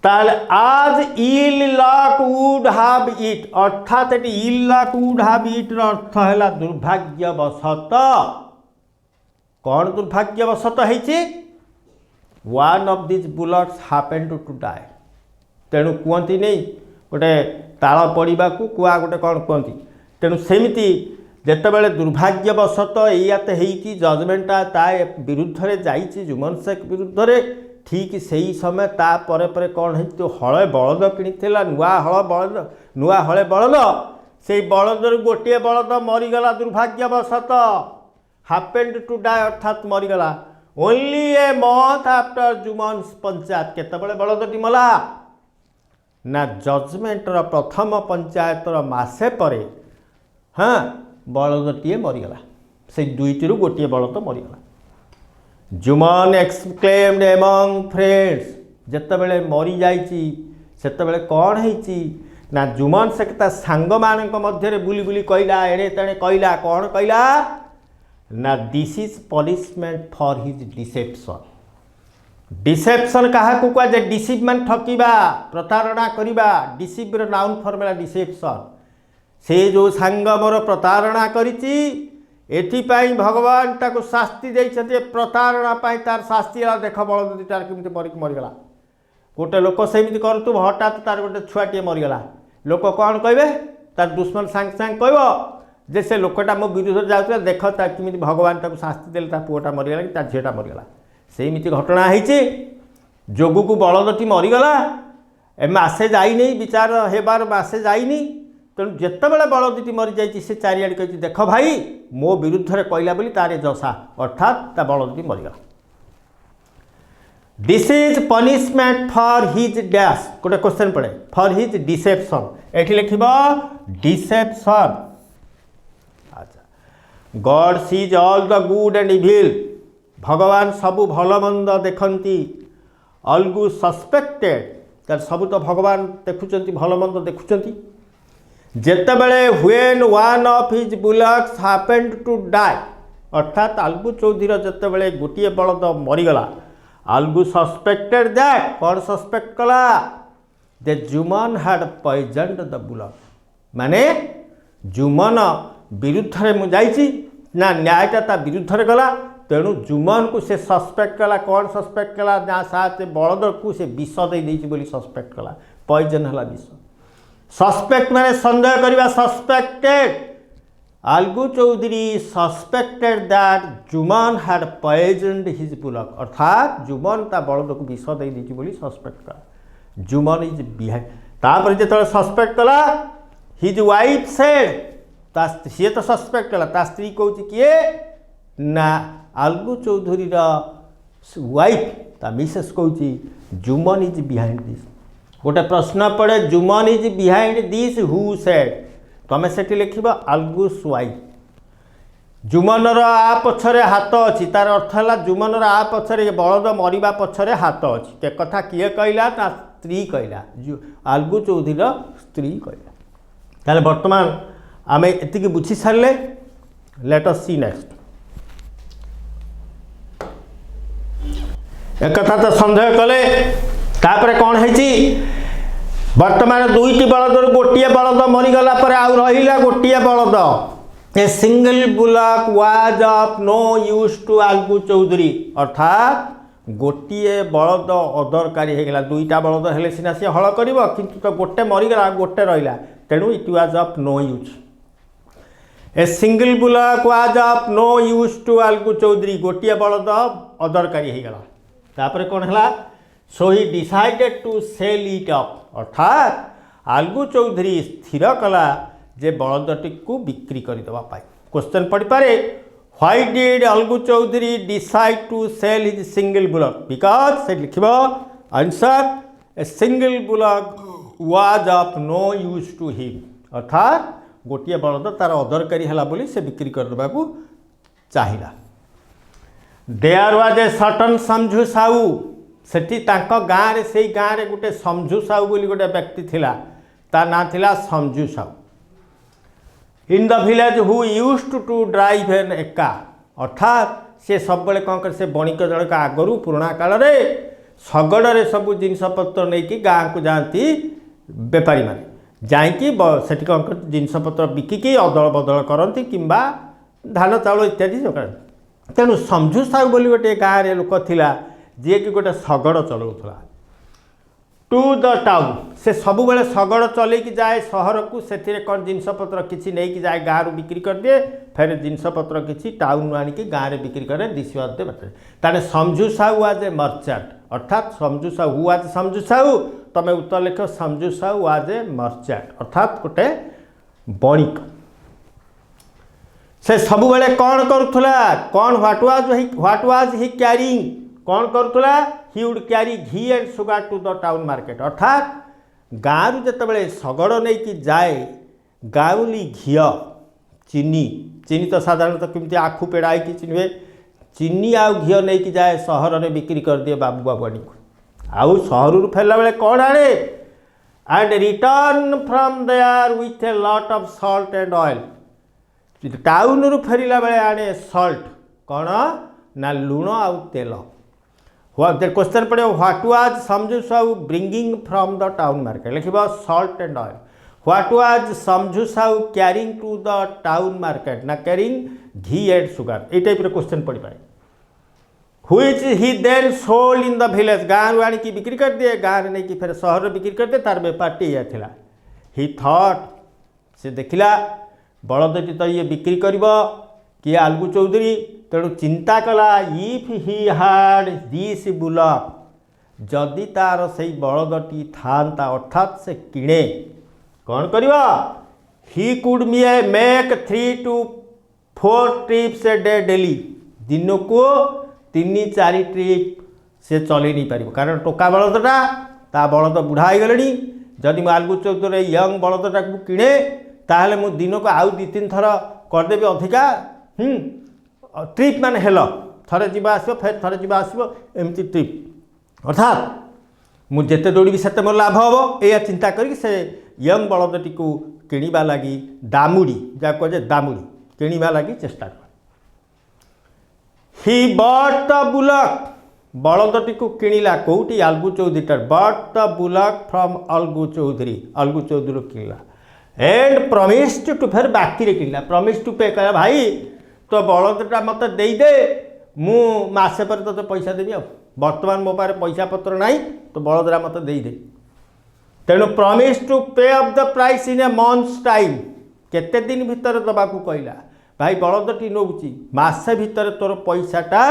ताल आज ill luck would have it अर्थात ill luck would have it अर्थ है दुर्भाग्यवशत कौन दुर्भाग्यवशत है one of this bullocks happened to die तेणु कहती नहीं गोटे ताल पड़ा कुआ गोटे कौन कहती तेणु सेमती जितेबाला दुर्भाग्यवशत या तो होती जजमेंटा ता विरुद्ध में जाइए जुम्मन शेख विरुद्ध में ठीक से ही समय तापर पर कौन है तो हले बलद कि नुआ हले बलद से बलद गोटे बलद मरीगला दुर्भाग्यवशत हैपेंड टू डाई अर्थात मरीगला only a month after Jumman panchayat केतबले बलदटी मला ना जजमेंटर प्रथम पंचायतर मसे परे हाँ बलदटीए मरीगला से दुईटी गोटे बलद मरीगला जुम्मन एक्सक्लेम्ड एमंग फ्रेंड्स जितेबाला मरी जाइए सेतेबाला कौन है ना जुम्मन शेख ता सांग मानक मध्य बुली बुली कहला एणे तेणे कहला कौन कहला ना this is punishment for his deception deception क्या कहुए डिसीव मान ठकिबा प्रतारणा करिबा डिसीव रो नाउन फॉर्मुला डिसेप्शन से जो सांग मोर प्रतारणा करिछि एथिपाई भगवान ताको शास्ति देइछन्ते प्रतारणा पाई तार शास्ति आला देख बलद तार केमती मरीगला गोटे लोक सेमती करतु हठात तार गोटे छुआटे मरीगला लोक कौन कहे तार दुश्मन सांग सांग कह जे से लोकटा मो विरुद्ध जाऊला देख ताकि भगवान ताको शास्ति देले तार पुओटा मरीगला कि तार झीटा मरीगला सेमती घटना होइछि जोगु को बलदटी मरीगला ए मासे जाइनी विचार हेबार मासे जाइनी तेणु जितेबाला बलदटी मरी जाइए से चारिआड़ कही देख भाई मो विरुद्ध में कहला बोली तारे जसा अर्थात ता बलदटी मरीगला this is punishment for his dash गोटे क्वेश्चन पड़े फॉर हिज डिसेप्शन एठी लिखिब डिसेप्शन अच्छा God sees all the good and evil भगवान सबू भल मंद देखती अलगू सस्पेक्टेड तर सबू तो भगवान देखुंट भल मंद देखुंट जेतेबेले when one of his bullocks happened to die अर्थात आलगू चौधरी जेतेबेले गोटे बलद मरीगला आलगू सस्पेक्टेड दैट कौन सस्पेक्ट कला जे Jumman had poisoned the bullock माने जुम्मन विरुद्ध में मुझे ना न्यायटा ता विरुद्ध में गला तेणु जुम्मन को से सस्पेक्ट कला कौन सस्पेक्ट कला ना साथ बलद को से विष दे बोली सस्पेक्ट कला पॉइजन है विष सस्पेक्ट माने संदेह करवा suspected Algu Chaudhary suspected that Jumman had poisoned his bullock अर्थात जुम्मन ता बलद को विष दे बोली सस्पेक्ट कला जुम्मन इज बिहाइंड तापर जो सस्पेक्ट कला हिज वाइफ सेड सी तो सस्पेक्ट कला ता स्त्री कहूँ किए ना आलगू चौधरी वाइफ ता मिसेस कहूँ जुम्मन इज बिहाइंड दिस गोटे प्रश्न पड़े Jumman is behind this who said तमें से लिख आलगूस वाइफ जुम्मनर आ पछरे हाथ अच्छी तार अर्थ है जुम्मनर आ पछरे बलद मरिबा पछरे हाथ अच्छी ते कथा किए कहला ता स्त्री कहला आलगू चौधरी स्त्री कहला ताले वर्तमान आम एति बुझी सारे लेट अस सी नेक्स्ट एक कथा तो संदेह कले तापर कौन है वर्तमान दुईटी बलद गोटे बलद मरीगला आउ रहा गोटे बलद a single bullock was of no use to Algu Chaudhary अर्थात गोटे बलद अदरकारी होगा दुईटा बलद हेले सीना सी हल कर किंतु तो गोटे मरीगला गोटे रहा तेणु it was of no use a single bullock was of no use to Algu Chaudhary गोटे बलद अदरकारी होगा तापर कौन है so he decided to sell it up अर्थात आलगू चौधरी स्थिर कला जे बलदटी को बिक्री करदेवाई क्वेश्चन पड़ पारे why did Algu Chaudhary decide to sell his single bullock because से लिख answer a single bullock was of no use to him अर्थात गोटे बलद तार अदरकारी है बोली से बिक्री करदेवा चाहिला देयर वाज ए सर्टन समझू साहू सेठी तांको गाँव रे से गाँव रे गोटे समझू साहू बोली गोटे व्यक्ति थिला ता ना थिला समझू Sahu in the village who used to drive an एका अर्थात से सब बड़े कौन कर से बणिक जनक आगरू पुराणा काल रे शगड़े सब जिनपतर नहीं गाँव को जाती बेपारी मैंने जाकि से कौन कर जिनपतर बिकिकी अदल बदल करती किंबा धान चाउल इत्यादि तेणु समझू साहू बोली गोटे गाँव रे लोक थिला जी कि गोटे शगड़ चलाऊला टू द टाउन से सब बेले शगड़ चलैकी जाए सहर को से कौन जिनपतर किसी नहीं जाए गाँव बिक्री कर दिए फिर जिनपतर किसी टाउन आणिकी गाँव में बिक्री करे दिस वाज द मैटर ताने समझू साहू आज ए मर्चेंट अर्थात समझू साहू हु आज समझू साहू तमें उत्तर लिख समझू साहू आज ए मर्चेंट अर्थात गोटे बणिक से सब बेले कौन करुला कौन व्हाट वाज ही क्यारिंग कौन करुला he would carry ghee and sugar to the town market अर्थात गाँव जिते शगड़ नहीं कि जाए गाउली घी चीनी चीनी तो साधारणतः केमती आखु पेड़ा कि चिन्हे चीनी आउ घी नहीं कि जाए सहर में बिक्री कर दिए बाबू बाबुआणी को आउ सहर फेरला बेले कौन आने and return from there with a lot of salt and oil town रु फेरला बेले आने सॉल्ट कौन ना लुण आउ तेल क्वेश्चन पड़े what was Samjhu Sahu bringing from the town market लिख salt and oil what was Samjhu Sahu carrying to the town market ना क्यारिंग घी एंड सुगर ये टाइप क्वेश्चन पड़ पाए which he then sold in the village गाँव आणिकी बिक्री कर दिए गाँव नहीं कि फिर सहर बिक्री कर दिए तार बेपारटी या थिला ही थॉट से देखिला बलदटी तो ये बिक्री कर किए आलगू चौधरी तेणु चिंता कला इफ ही हाड दिस बुलक जदि तार से बलदटी था अर्थात से किणे कौन कर he could make 3 to 4 trips a day daily दिन को 3-4 ट्रिप से चल नहीं पार कारण टोका बलदटा ता बलद बुढ़ा हो गले जदि मैं आलगू चौधरी यंग बलदटा को किणे ताहले मु दिन को आउ 2-3 थर करदेवी अधिका ट्रिप मान हेल थे जा फिर थे जा एमती ट्रिप अर्थात मुझे दौड़ी से मोर लाभ हम या चिंता करी से यंग बलदटी को किणवा लगी दामुड़ी जहाँ कहे दामुड़ी किणवा लगी चेष्टा कर ही बट द बुलक बलदटी को किणिला कौटी Algu Chaudhary bought the bullock from Algu Chaudhary किणला एंड प्रमिस टू फिर बाकी किणला प्रमिस टू पे कह भाई तो बलदटा मत दे मु मसे पर तो पैसा देवी बर्तमान मो पारे पैसा पत्र ना तो बलदटा मत दे तेणु प्रमिस टू पे of the price in A months time केते दिन भितर दबा को कहला भाई बलदटी नौची मसे भितर तोर पैसाटा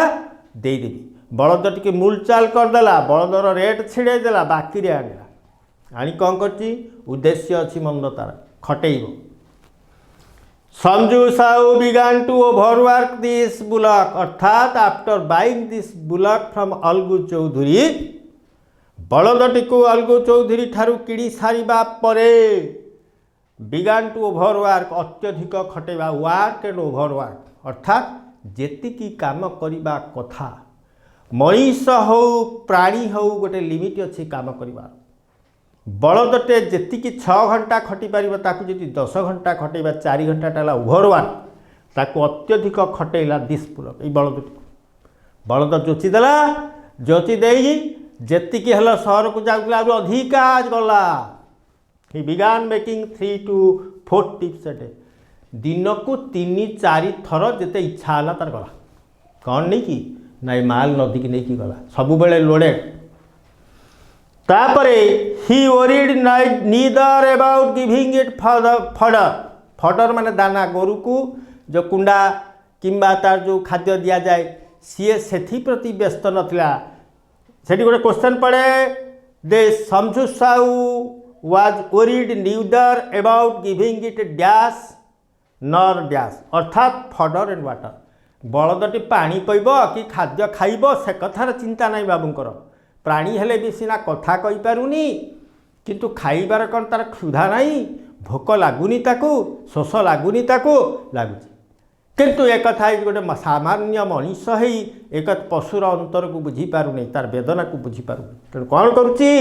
देदेवी बलदटी की मूलचाल करदेला बलदर रेट छिड़ेदेला बाकी रे आनिला आनी कौन करची उद्देश्य अच्छी मंद तार खटेइब Samjhu Sahu began to overwork this bullock अर्थात after buying this bullock from Algu Chaudhary बलदटी को अलगू चौधरी ठारू किणी सारिबा परे बिगान टू ओवरवर्क अत्यधिक खटेबा वर्क एंड ओवरवर्क अर्थात जेतिकी काम करिबा कथा मनीष हो प्राणी हो गोटे लिमिट अच्छी काम करवा बलदटे जी 6 घंटा खटी पार जी 10 घंटा खटेबा 4 घंटा ओवरवर्क ताको अत्यधिक खटेला दिस बुलक ये बलदटी बलद जोचिदेला जोचिदे जी हेला सहर को जाऊला अधिका गला he began making 3 to 4 trips a day दिन को 3-4 थर जिते इच्छा है तार गला कौन नहीं कि ना माल नदी की नहीं गला सब बेले लोडेड तापरे he worried neither about giving it fodder माने दाना गोरु को जो कुंडा किंबा तार जो खाद्य दि जाए सी से प्रति व्यस्त नथिला सेठी गोटे क्वेश्चन पड़े दे समझू Sahu was worried neither about giving it dash नर डैश अर्थात फडर एंड वाटर बलदटी पानी पीब कि खाद्य खाइब से कथार चिंता नहीं बाबूंकर प्राणी हेले भी सीना कथा कही पारुनी किंतु खाइबार कौन तार क्षुधा नहीं भोक लगुनि शोष लगुनि लगुच किंतु एक कथा गोटे सामान्य मनीष ही एक पशुर अंतर को बुझीपारुनी तार वेदना को बुझीपार तेणु कौन करुच्ची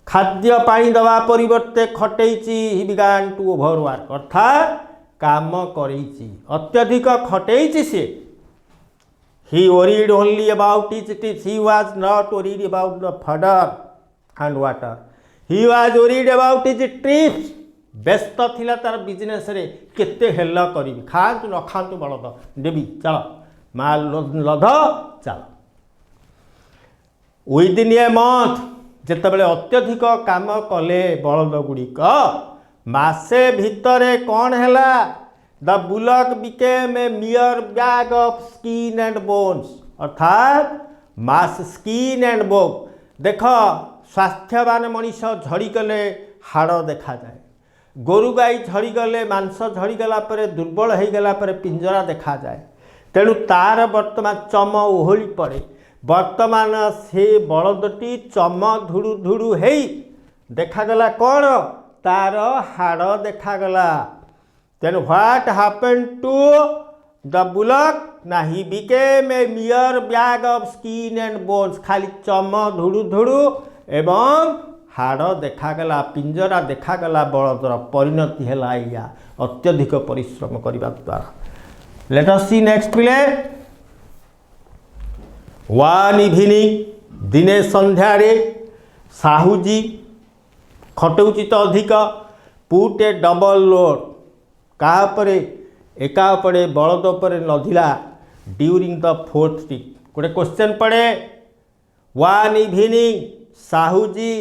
खाद्य पानी दवा परिवर्ते खटेची ही बिगान टू ओवरवर्क अर्थात काम करेची अत्यधिक खटेची से he worried only about his tips he was not worried about the fodder and water he was worried about his trips व्यस्त थिला तार बिजनेस रे केते हेल्ला करी खातु न खातु बलद देवी चल माल लध चल विदिन ए मंथ ଯେତେବେଳେ ଅତ୍ୟଧିକ କାମ କଲେ ବଳଦ ଗୁଡ଼ିକ ମାସେ ଭିତରେ କ'ଣ ହେଲା? The bullock became a mere bag of skin and bones, ଅର୍ଥାତ୍ ମାସ୍ ସ୍କିନ୍ ଆଣ୍ଡ ବୋନ୍। ଦେଖ, ସ୍ୱାସ୍ଥ୍ୟବାନ ମଣିଷ ଝଡ଼ିଗଲେ ହାଡ଼ ଦେଖାଯାଏ, ଗୋରୁ ଗାଈ ଝଡ଼ିଗଲେ ମାଂସ ଝଡ଼ିଗଲା ପରେ ଦୁର୍ବଳ ହୋଇଗଲା ପରେ ପିଞ୍ଜରା ଦେଖାଯାଏ। ତେଣୁ ତାର ବର୍ତ୍ତମାନ ଚମ ଓହଳି ପଡ଼େ। ବର୍ତ୍ତମାନ ସେ ବଳଦଟି ଚମ ଧୁଡ଼ୁ ଧୁଡ଼ୁ ହେଇ ଦେଖାଗଲା କ'ଣ? ତାର ହାଡ଼ ଦେଖାଗଲା। ତେଣୁ what happen to the bullock? ନା he became a mere bag of skin and bones. ଖାଲି ଚମ ଧୁଡ଼ୁ ଧୁଡ଼ୁ ଏବଂ ହାଡ଼ ଦେଖାଗଲା, ପିଞ୍ଜରା ଦେଖାଗଲା। ବଳଦର ପରିଣତି ହେଲା ଏଇଆ, ଅତ୍ୟଧିକ ପରିଶ୍ରମ କରିବା ଦ୍ୱାରା। ଲେଟ୍ ଅସ୍ ସି ନେକ୍ସଟ ପିଲେ। ୱାନ୍ ଇଭିନିଂ, ଦିନେ ସନ୍ଧ୍ୟାରେ ସାହୁଜୀ ଖଟଉଛି ତ ଅଧିକ, ପୁଟ୍ ଏ ଡବଲ ଲୋଡ୍, କାହା ଉପରେ? ଏକା ଉପରେ, ବଳଦ ଉପରେ ଲଦିଲା। ଡ୍ୟୁରିଂ ଦ ଫୋର୍ଥ ଟ୍ରିପ୍, ଗୋଟେ କ୍ୱେଶ୍ଚନ୍ ପଡ଼େ। One evening Sahuji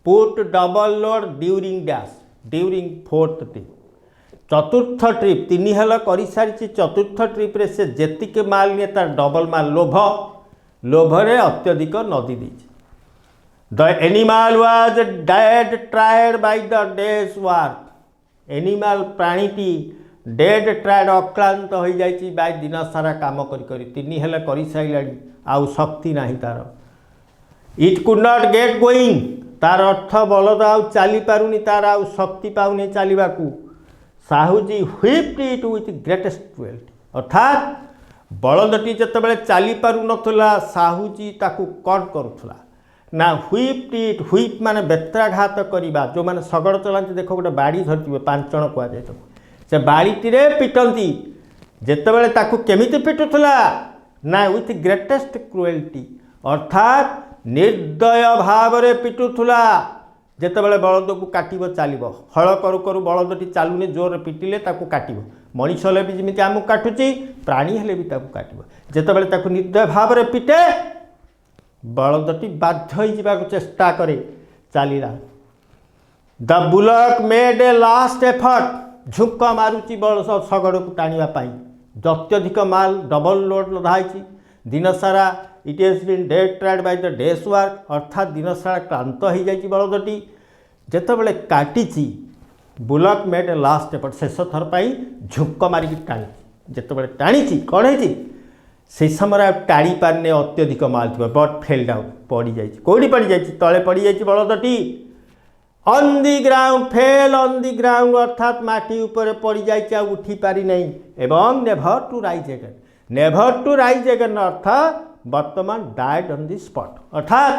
put double load during dash, during fourth trip. ଚତୁର୍ଥ ଟ୍ରିପ୍, 3 ହେଲ କରିସାରିଛି। ଚତୁର୍ଥ ଟ୍ରିପ୍ରେ ସେ ଯେତିକି ମାଲ ନିଏ ତାର ଡବଲ ମାଲ। ଲୋଭରେ ଅତ୍ୟଧିକ ନଦୀ ଦେଇଛି। The animal was dead tired by the day's work, animal ପ୍ରାଣୀଟି ଡେଡ୍ ଟ୍ରାଏଡ୍ ଅକ୍ଳାନ୍ତ ହୋଇଯାଇଛି ବାଇ ଦିନ ସାରା କାମ କରି କରି। 3 ହେଲ କରିସାରିଲାଣି, ଆଉ ଶକ୍ତି ନାହିଁ ତାର। ଇଟ୍ କୁଡ୍ ନଟ୍ ଗେଟ୍ ଗୋଇଂ, ତାର ଅର୍ଥ ବଳଦ ଆଉ ଚାଲିପାରୁନି, ତାର ଆଉ ଶକ୍ତି ପାଉନି ଚାଲିବାକୁ। ସାହୁଜୀ ହ୍ୱିପ୍ଡ ଇଟ୍ ୱିଥ୍ ଗ୍ରେଟେଷ୍ଟ କ୍ରୁଏଲ୍ଟି, ଅର୍ଥାତ୍ ବଳଦଟି ଯେତେବେଳେ ଚାଲିପାରୁନଥିଲା ସାହୁଜୀ ତାକୁ କ'ଣ କରୁଥିଲା? ନା ହ୍ୱିପ୍ଡ ଇଟ୍, ହ୍ୱିପ୍ ମାନେ ବେତ୍ରାଘାତ କରିବା। ଯେଉଁମାନେ ଶଗଡ଼ ଚଲାନ୍ତି ଦେଖ ଗୋଟେ ବାଡ଼ି ଧରିଥିବେ, ପାଞ୍ଚଣ କୁହାଯାଏ ତାକୁ, ସେ ବାଡ଼ିଟିରେ ପିଟନ୍ତି। ଯେତେବେଳେ ତାକୁ କେମିତି ପିଟୁଥିଲା? ନା ୱିଥ୍ ଗ୍ରେଟେଷ୍ଟ କ୍ରୁଏଲ୍ଟି, ଅର୍ଥାତ୍ ନିର୍ଦ୍ଦୟ ଭାବରେ ପିଟୁଥିଲା। ଯେତେବେଳେ ବଳଦକୁ କାଟିବ ଚାଲିବ, ହଳ କରୁ କରୁ ବଳଦଟି ଚାଲୁନି, ଜୋରରେ ପିଟିଲେ ତାକୁ କାଟିବ। ମଣିଷ ହେଲେ ବି ଯେମିତି ଆମକୁ କାଟୁଛି, ପ୍ରାଣୀ ହେଲେ ବି ତାକୁ କାଟିବ। ଯେତେବେଳେ ତାକୁ ନିର୍ଦ୍ଦୟ ଭାବରେ ପିଟେ, ବଳଦଟି ବାଧ୍ୟ ହୋଇଯିବାକୁ ଚେଷ୍ଟା କରେ, ଚାଲିଲା। The bullock made a last effort, ଝୁଙ୍କ ମାରୁଛି ବଳଦ ଶଗଡ଼କୁ ଟାଣିବା ପାଇଁ। ଅତ୍ୟଧିକ ମାଲ ଡବଲ ଲୋଡ୍ ଲଦା ହେଇଛି। ଦିନସାରା it has been dead tired by the day's work, ଅର୍ଥାତ୍ ଦିନସାରା କ୍ଳାନ୍ତ ହୋଇଯାଇଛି ବଳଦଟି। ଯେତେବେଳେ କାଟିଛି, bullock made a last effort, ଶେଷ ଥର ପାଇଁ ଝୁଙ୍କ ମାରିକି ଟାଣିଛି। ଯେତେବେଳେ ଟାଣିଛି କ'ଣ ହେଇଛି? সেই ସମୟରେ ଆଉ ଟାଣି ପାରିନି, ଅତ୍ୟଧିକ ମାଲ ଥିବ। ବଟ୍ ଫେଲ୍ ଡାଉନ୍, ପଡ଼ିଯାଇଛି। କେଉଁଠି ପଡ଼ିଯାଇଛି? ତଳେ ପଡ଼ିଯାଇଛି ବଳଦଟି। On the ground, fell on the ground, ଅର୍ଥାତ୍ ମାଟି ଉପରେ ପଡ଼ିଯାଇଛି, ଆଉ ଉଠି ପାରିନାହିଁ। ଏବଂ never to rise again, never to rise again ଅର୍ଥାତ୍ ବର୍ତ୍ତମାନ ଡାଏଡ୍ ଅନ୍ ଦି ସ୍ପଟ୍, ଅର୍ଥାତ୍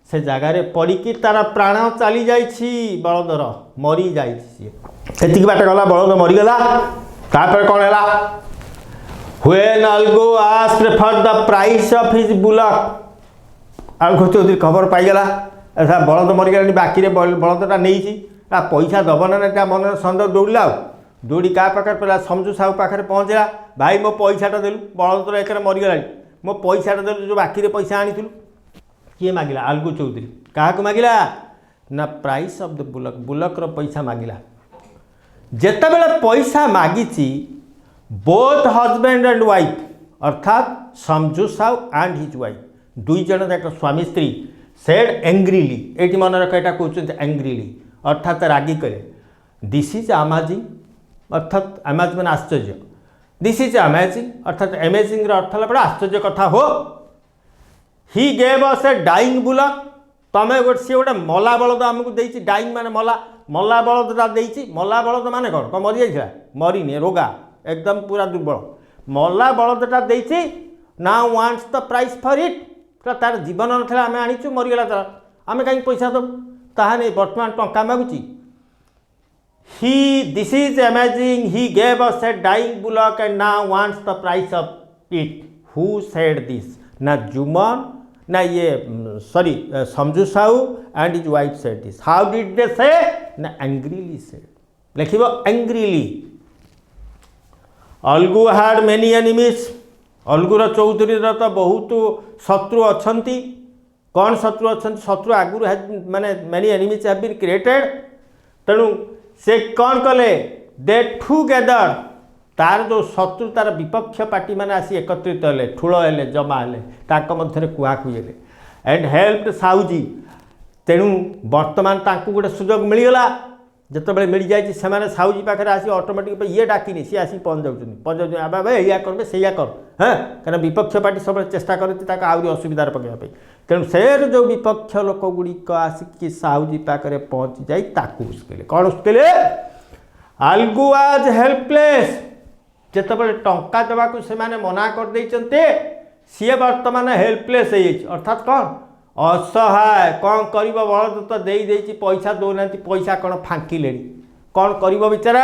ସେ ଜାଗାରେ ପଡ଼ିକି ତାର ପ୍ରାଣ ଚାଲିଯାଇଛି, ବଳଦର ମରିଯାଇଛି। ସିଏ ସେତିକି ବାଟ ଗଲା, ବଳଦ ମରିଗଲା। ତାପରେ କ'ଣ ହେଲା? When Algo asked for the price of his bullock, ଆଳଗୋ Choudhury ଖବର ପାଇଗଲା, ଏସା ବଳଦ ମରିଗଲାଣି, ବାକିରେ ବଳଦଟା ନେଇଛି, ତା ପଇସା ଦେବ ନା ନାହିଁ ତା ମନରେ ସନ୍ଦେହ। ଦୌଡ଼ିଲା, ଆଉ ଦୌଡ଼ି କାହା ପାଖରେ ପଡ଼ିଲା? ସମଜୁ ସାହୁ ପାଖରେ ପହଞ୍ଚିଲା। ଭାଇ ମୋ ପଇସାଟା ଦେଲୁ, ବଳଦର ଏକରେ ମରିଗଲାଣି, ମୋ ପଇସାଟା ଦେଲୁ, ଯେଉଁ ବାକିରେ ପଇସା ଆଣିଥିଲୁ। କିଏ ମାଗିଲା? ଆଲଗୋ ଚୌଧୁରୀ। କାହାକୁ ମାଗିଲା? ନା ପ୍ରାଇସ୍ ଅଫ୍ ଦ ବୁଲକ୍, ବୁଲକ୍ର ପଇସା ମାଗିଲା। ଯେତେବେଳେ ପଇସା ମାଗିଛି, ବୋଥ୍ ହଜବେଣ୍ଡ ଆଣ୍ଡ ୱାଇଫ୍, ଅର୍ଥାତ୍ ସମଜୁ ସାହୁ ଆଣ୍ଡ ହିଜ୍ ୱାଇଫ୍, 2 ଜଣ ଯାକ ସ୍ୱାମୀ ସ୍ତ୍ରୀ, ସେଡ୍ ଏଙ୍ଗ୍ରିଲି, ଏଇଠି ମନେ ରଖ, ଏଇଟା କହୁଛନ୍ତି ଏଙ୍ଗ୍ରିଲି, ଅର୍ଥାତ୍ ରାଗି କଲେ। ଦିସ୍ ଇଜ୍ ଆମାଜିଂ, ଅର୍ଥାତ୍ ଆମାଜ ମାନେ ଆଶ୍ଚର୍ଯ୍ୟ। ଦିସ୍ ଇଜ୍ ଆମାଜିଂ, ଅର୍ଥାତ୍ ଆମେଜିଂର ଅର୍ଥ ହେଲା ବଡ଼ ଆଶ୍ଚର୍ଯ୍ୟ କଥା ହୋ। ହି ଗେଭ୍ ଅସ୍ ଏ ଡାଇଂ ବୁଲକ୍, ତମେ ସିଏ ଗୋଟେ ମଲା ବଳଦ ଆମକୁ ଦେଇଛି। ଡାଇଂ ମାନେ ମଲା, ମଲା ବଳଦଟା ଦେଇଛି। ମଲା ବଳଦ ମାନେ କ'ଣ? କ'ଣ ମରିଯାଇଥିଲା? ମରିନି, ରୋଗା, एकदम पूरा दुर्बल मल्ला बलदटा देती ना wants the price for it तार जीवन नाला आम आनीचु मरीगला तार आम कहीं पैसा दब ताहा नहीं बर्तमान टंका मागुची he this is amazing he gave us a dying bullock and now wants the price of it who said this ना जुमन ना ये सॉरी समझू Sahu and his wife said this how did they say ना angrily said लिखिबो angrily Algu had many enemies अलगूर Chaudhuri तो बहुत शत्रु अछंती कौन शत्रु अच्छा शत्रु आगुरी माने many enemies have been created तेणु से कौन कले दे टुगेदर तार जो शत्रु तार विपक्ष पार्टी मैंने आसी एकत्रित हेले ठूल हेले जमा हेले ताक मध्य कुआकुई हेले एंड हेल्प साहुजी तेणु बर्तमान तांकु गोटे सुजोग मिलगला जिते मिल जाए साहुजी पाखे आसी ऑटोमेटिक ये डाकिनी सी आसिक पहुँच जाऊँ बाबा या कर से कर हाँ कहीं विपक्ष पार्टी सब चेष्टा करती आहरी असुविधार पकड़ापी तेणु से जो विपक्ष लोक गुड़िक आसिक साहुजी पाखे पहुँची जाए उस्केले कौन उस्केले आल्गू वाज हेल्पलेस जितेबाला टंका देवाक से मना कर देते सी बर्तमान हेल्पलेस अर्थात कौन असहाय कौन कर बलद तो दे पैसा दौना पैसा कौन फांकिले कौन कर बेचारा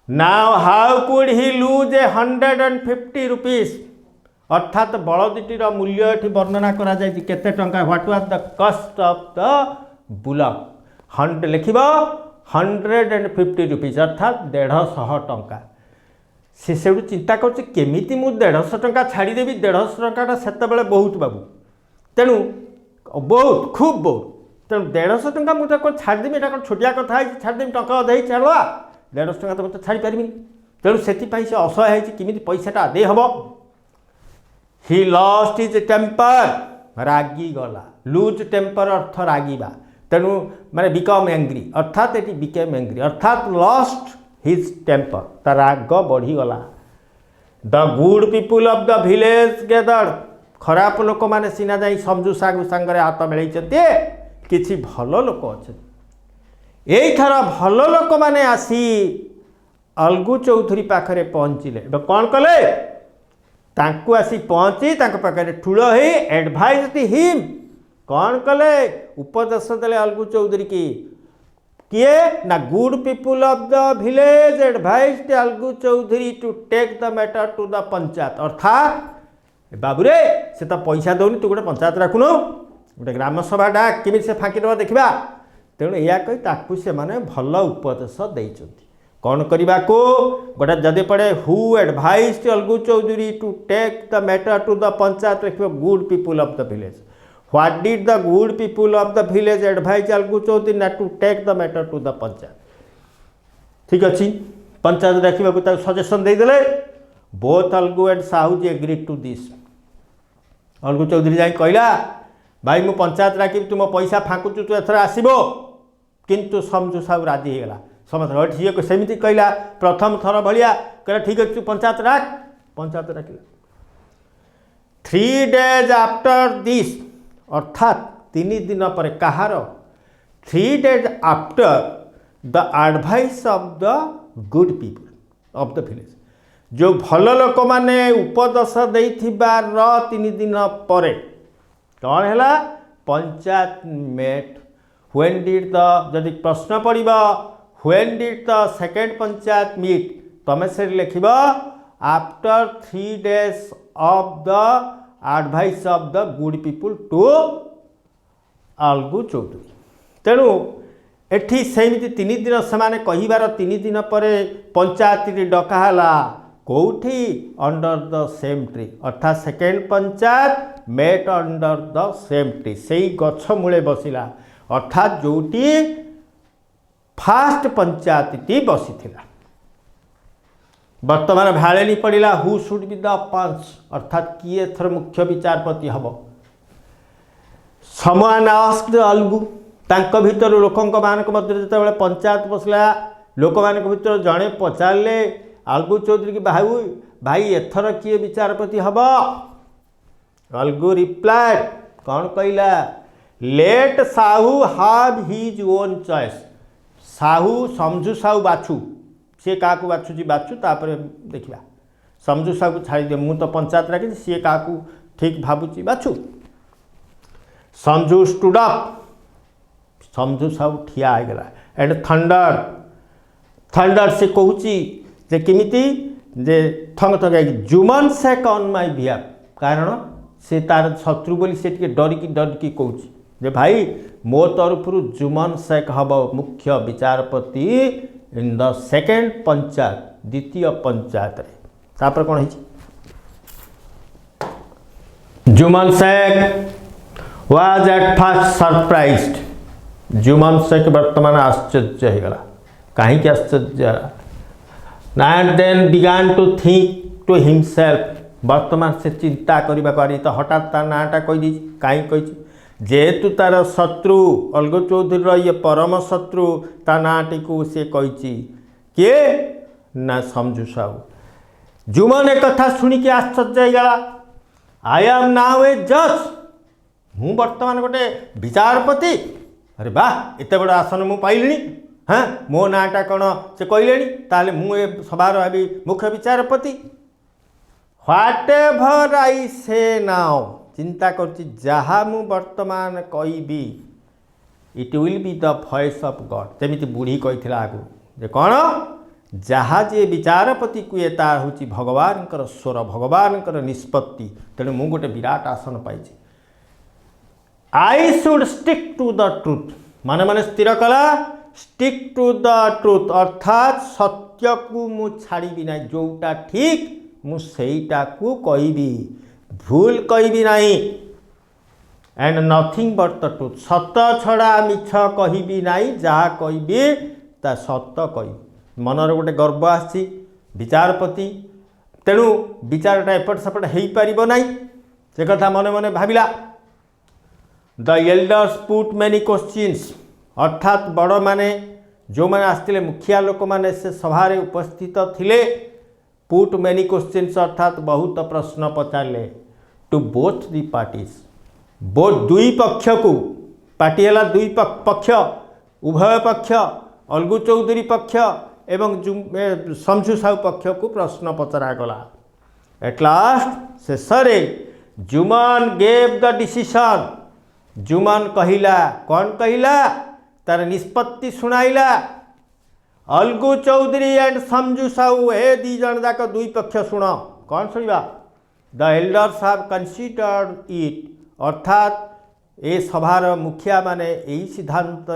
now how could he lose 150 rupees अर्थात बलदटीर मूल्य ये वर्णना करा जाए केते टंका what was the cost of the bullock लिख 150 रुपीज अर्थात 150 टंका से चिंता करमी मु 150 टंका छाड़देवी 150 टंका से बहुत बाबू तेणु बहुत खूब बहुत तेणु 150 टंका मुझे छाड़देवी यहाँ छोटिया कथा छाड़देवी टंका अधे छाड़ा 150 टंका तो मुझे छाड़ी पारि तेणु से असहाय किमी पैसाटा दे हम ही लॉस्ट हिज टेम्पर रागी गला लूज टेम्पर अर्थ रागिबा तेणु माने बिकम एंग्री अर्थात ये बिकेम एंग्री अर्थात लॉस्ट हिज टेम्पर ता राग बढ़ीगला the good people of the village gather खराब लोक मैंने सीना जा समझू सागु सांगे हाथ मिलई किसी भल लोक अच्छा यही भल लोक मैंने आसी अलगू चौधरी पाखे पहुँचले कौन कले तांकु आसी पहुँची पाखे ठूल हो एडभाइज हिम कौन कले उपदेश देले अलगू चौधरी की किए ना good people of the village advised Algu Chaudhary to take the matter to the panchayat अर्थात बाबूरे से तो पैसा दौनी तू गोटे पंचायत राखुन गोटे ग्राम सभा डाक केमी से फाँकी दबा देखा तेणु या कही से माने भल उपदेश देते कौन करने को गोटे जदि पड़े who advised Algu Chaudhary to take the matter to the panchayat लिख good people of the village What did the good people of the village advise Algu Chaudhary not to take the matter to the panchayat ठीक अच्छी पंचायत देखा suggestion देदेले both Algu and Sahuji agreed to this Algu Chaudhary जाई कहला भाई मु पंचायत राखी तुम पैसा फाँकुचु तू एथर आसबो किंतु समझू साहू राजी होगा समस्त सी सेमती कहला प्रथम थर भाया कहला ठीक अच्छे तू पंचायत राखला 3 days आफ्टर दिस अर्थात 3 दिन पर कहार 3 days after the advice of the good people of the village जो भल लोक मैंने उपदेश देथिबार 3 दिन पर कौन है panchayat met when did the जदि प्रश्न पड़ा when did the second panchayat meet तमें से लिख after 3 days of the advice of the good people to Algu Chaudhary तेणु एठी सेमती 3 दिन से कहिबार 3 दिन पर पंचायत डकाला कौटी अंडर द सेम ट्री अर्थात second panchayat met under the same tree से गछ मूले बसिला अर्थात जोटी फास्ट पंचायतटी बसी वर्तमान भाड़े पड़ा who should be the panch अर्थात किए थर मुख्य विचारपति हम समान आस्क्ड अलगू तांको भितर लोकंक मानक मध्य जिते पंचायत बसला लोक मानक भितर जड़े पचारे अलगू चौधरी की भाई एथर किए विचारपति हम अलगू रिप्लाइड कौन कहला लेट साहू हाव हिज ओन चॉइस साहू समझू साहू बाछू सी क्या बाछुची बाछु तापर देखा समझू साहू छाड़ी दे मु तो पंचायत राखी सी क्या ठीक भावुची बाछु समझू स्टूड अप समझू साहू ठिया होगला एंड थंडर से कहूँ जे किमिति जे थंग थंग जुमन सेक ऑन माय बिहाफ कारण से तार शत्रु बोली से डरिकी कहूँ जे भाई मो तरफ जुमन शेख हम मुख्य विचारपति इन द सेकेंड पंचायत द्वितीय पंचायत तापर कौन है Jumman Shaikh was at first surprised. Jumman Shaikh वर्तमान आश्चर्य होगला। कहीं आश्चर्य and then began to think to himself. वर्तमान से चिंता करने को तो हठात तार नाटा कही कहीं जेहेतु तार शत्रु अलगू चौधरी ये परम शत्रु ता नाटी को सी कही किए ना समझू साहू। जुमन एक कथा शुणिकी आश्चर्य होगला। आई एम नाउ ए जज। मु वर्तमान गोटे विचारपति। अरे वाह एत बड़ आसन मु पाइली। हाँ मो नाटा कौन से कहले ताले मु ए सभार हेबी मुख्य विचारपति। व्हाट एवर आई से नाउ चिंता करछि जहाँ मु वर्तमान कहबी it will be the voice of God. जमीती बुढ़ी कही आगु जे कौन जहाँ जे विचारपति कुए तार हूँ भगवान स्वर भगवान निष्पत्ति। तेणु मु गोटे विराट आसन पाई। I should stick to the truth. माने माने स्थिर कला स्टिक टू द ट्रुथ अर्थात सत्य को मु छाड़ी ना। जोटा ठीक मुझा को कहबी भूल कहबी नहीं। And nothing but the truth. सत छड़ा मिछ कहबी नहीं। जहाँ कहबी ता सत कहबी। मनर गोटे गर्व आसी विचारपति। तेणु विचारटा एपट सेपट हो पार ना। से कथा मन मन भाविला। The elders put many questions अर्थात बड़ माने जो मैंने आसते मुखिया लोक मैंने से सभारे उपस्थित थिले पुट मेनी क्वेश्चंस अर्थात बहुत प्रश्न पचारे to both the parties. Both दुई पक्ष को पार्टी है दुई पक्ष उभय पक्ष अलगू चौधरी पक्ष एवं समझू साहू पक्ष को प्रश्न पचरागला। एट लास्ट शेषे Jumman gave the decision. Jumman कहिला कौन कहिला तार निष्पत्ति सुनाइला। अलगू चौधरी एंड समझू साहू ए दी जन जाक दुई पक्ष शुण कौन शुणा। The elders have considered it अर्थात ए सभार मुखिया माने यही सिद्धांत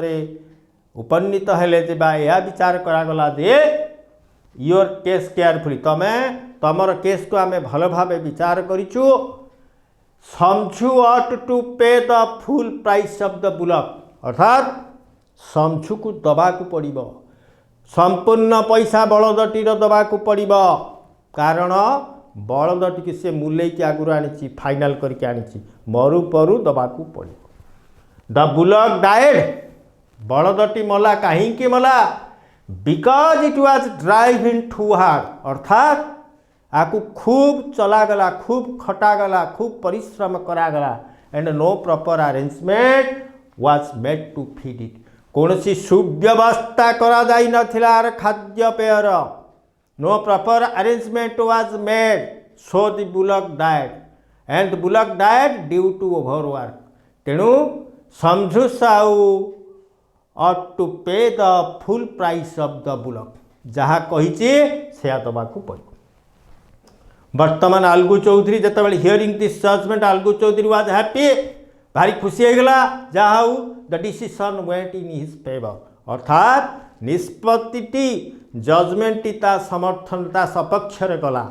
उपनीत हेले या विचार करागला जे योर केस केयरफुली तमे तमर केस को आमे भल भाव विचार करिचु। समझू ought to pay the full price of the bullock अर्थात समझू को दबा को पड़िबो। संपूर्ण पैसा बलदटीर दबा को पड़िबो कारण बलदटी के से मुलै की आगुर आनी फाइनाल करके आनी मरु परु दबा को पड़िबो। द बुलक डाइड बलदटी मला कहीं मला because it was driving too hard अर्थात आपको खूब चलागला खूब खटागला खूब परिश्रम करागला and no proper arrangement was made to feed it. कौन सी सुव्यवस्था करा जाई नथिला खाद्य पेयर। No proper arrangement was made so the bullock died and the bullock died due to overwork. तेणु Samjhu Sahu ought to pay the full price of the bullock जहाँ कही से दबा को पड़ो। वर्तमान अलगू चौधरी जिते बड़े hearing this judgement Algu Chaudhary was happy भारी खुशी होगला। जहाँ the decision went in his favour अर्थात निष्पत्ति जजमेंट ता समर्थन ता सपक्ष गला।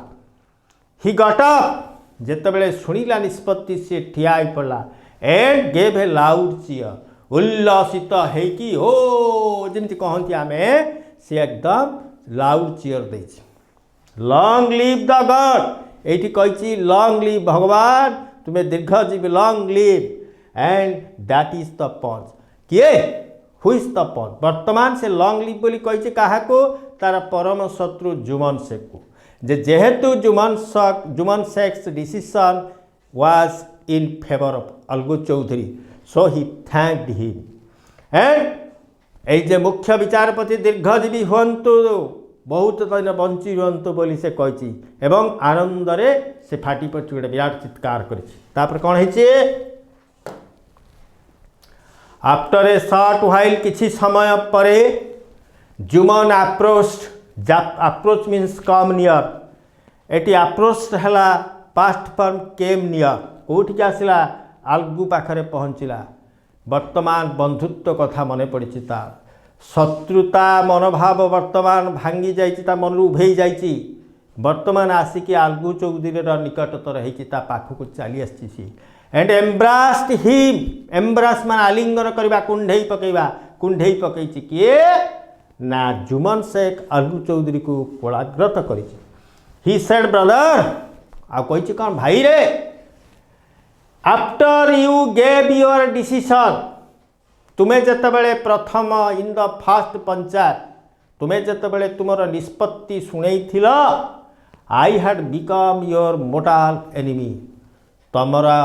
हि गट अप जिते बड़े शुणिला निष्पत्ति से ठिया पड़ा and gave a loud cheer उल्लसित होगी हो जमी कहती आम से एकदम लाउड चीयर दे। लॉन्ग लिव द गॉड ये कही लॉन्ग लिव भगवान तुम्हें दीर्घ जीव long live and that is the panch किए हु इज द पंच। वर्तमान से लॉन्ग लिव बोली कही क्या तार परम शत्रु जुमन शेख को जेहेतु Jumman Shaikh's decision was in favour of Algu Chaudhary so he thanked him and ये मुख्य विचारपति दीर्घजीवी हूँ बहुत दिन बंची रुहतु बोली से कही एवं आनंद से फाटी पड़ी गोटे विराट चित्कार कर कौन है आफ्टर ए शॉर्ट व्हाइल किछि समय पर Juman approach means come near eighty approach है past form came near Kautik आसला अलगू पाखरे पहुँचला। वर्तमान बंधुत्व कथा मन पड़ी तार शत्रुता मनोभाव वर्तमान भांगी जा मन उभे जा वर्तमान आसिकी अलगू चौधरी निकटतर होता पाखक चली आसी एंड एम्ब्रास्ड हिम। एम्ब्रास मान आलिंगन करवा, कुंढई पकेवा। कुंढई पकईची किए ना जुमन शेख अलगू चौधरी को कोलाग्रत कर। ही सेड ब्रदर आ कही कौन भाई रे, after you gave your decision, तुम्हें जितेबाला प्रथम इन द फास्ट पंचायत तुम्हें जितेबाला तुमर निष्पत्ति शुणई, I had become your mortal enemy. तमरा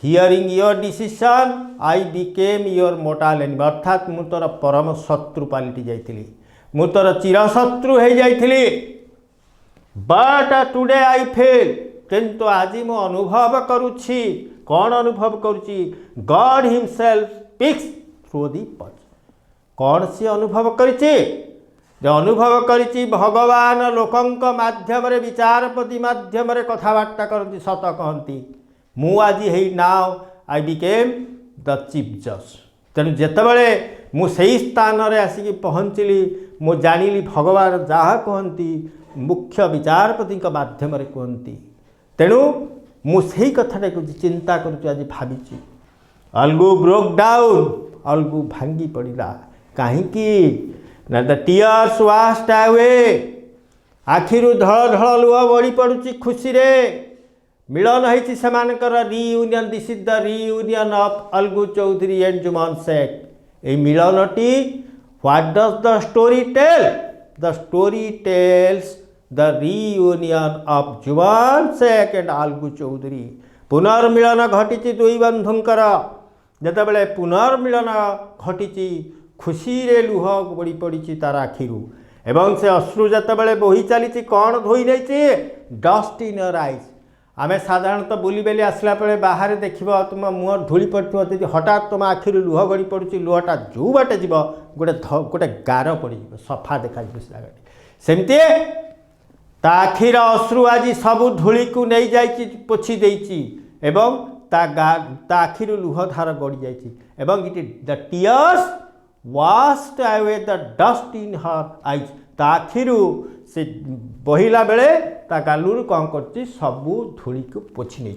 hearing your decision I became your mortal enemy, अर्थात मु तोर परम शत्रु पलटि जाइथिली, मु तोर चिरशत्रु हो जाइथिली। बट टुडे आई फील, किंतु आज मु अनुभव करुछि। कौन अनुभव करुछि? God himself speaks through the पज। कौन सी अनुभव करिछि? जो अनुभव करिछि भगवान लोकंक माध्यम रे, विचारपति माध्यम रे कथबार्ता करती, सत कहती। मु आज हे now I became the chief जज। तेणु जितेबाला मु सही स्थान रे आसिक पहुँचली, मु जानिली भगवान जहाँ कहती मुख्य विचारपति माध्यम रे कहती। तेणु मु सही कथाटा चिंता करुँ, आज भावी। अलगू ब्रोक डाउन, अलगू भांगी पड़ा। कहीं ना द टीयर्स वास्ट अवे, आखिरु धड़ धड़ लुह बड़ी पड़ुची खुशी रे। मिलन होइछि सेमानकर reunion. This is the reunion of Algu Chaudhary and Jumman Sheikh. ए मिलनटी what does the story tell? The story tells the reunion of Jumman Sheikh and Algu Chaudhary. पुनर्मिलन घटी दुई बंधुंकर। जितेबाला पुनर्मिलन घटी, खुशी रे लुह बड़ी पड़ी तार आखिरु, एवं से अश्रु जितेबाला बोही चली। कौन धोई नहीं? Dust in your eyes. आमे साधारणतः बुली बेली आसला बेले बाहर देख तुम मुह धूली पड़ो, जी हठात तुम आखिर लुह गड़ी पड़ुची, लुहटा जो बाटे जीव गोटे गार पड़ सफा देखा से सेमती ता आखिर अश्रु आज सबू धूली को नहीं जाइए पोछि देइछि, एवं ता आखिर लुह धार गड़ी जाइए। It the tears washed away the dust in her eyes। ता आखिरु से बहिला बेले ता गालुरु कौन करछि सबू धूली को पोछि नहीं।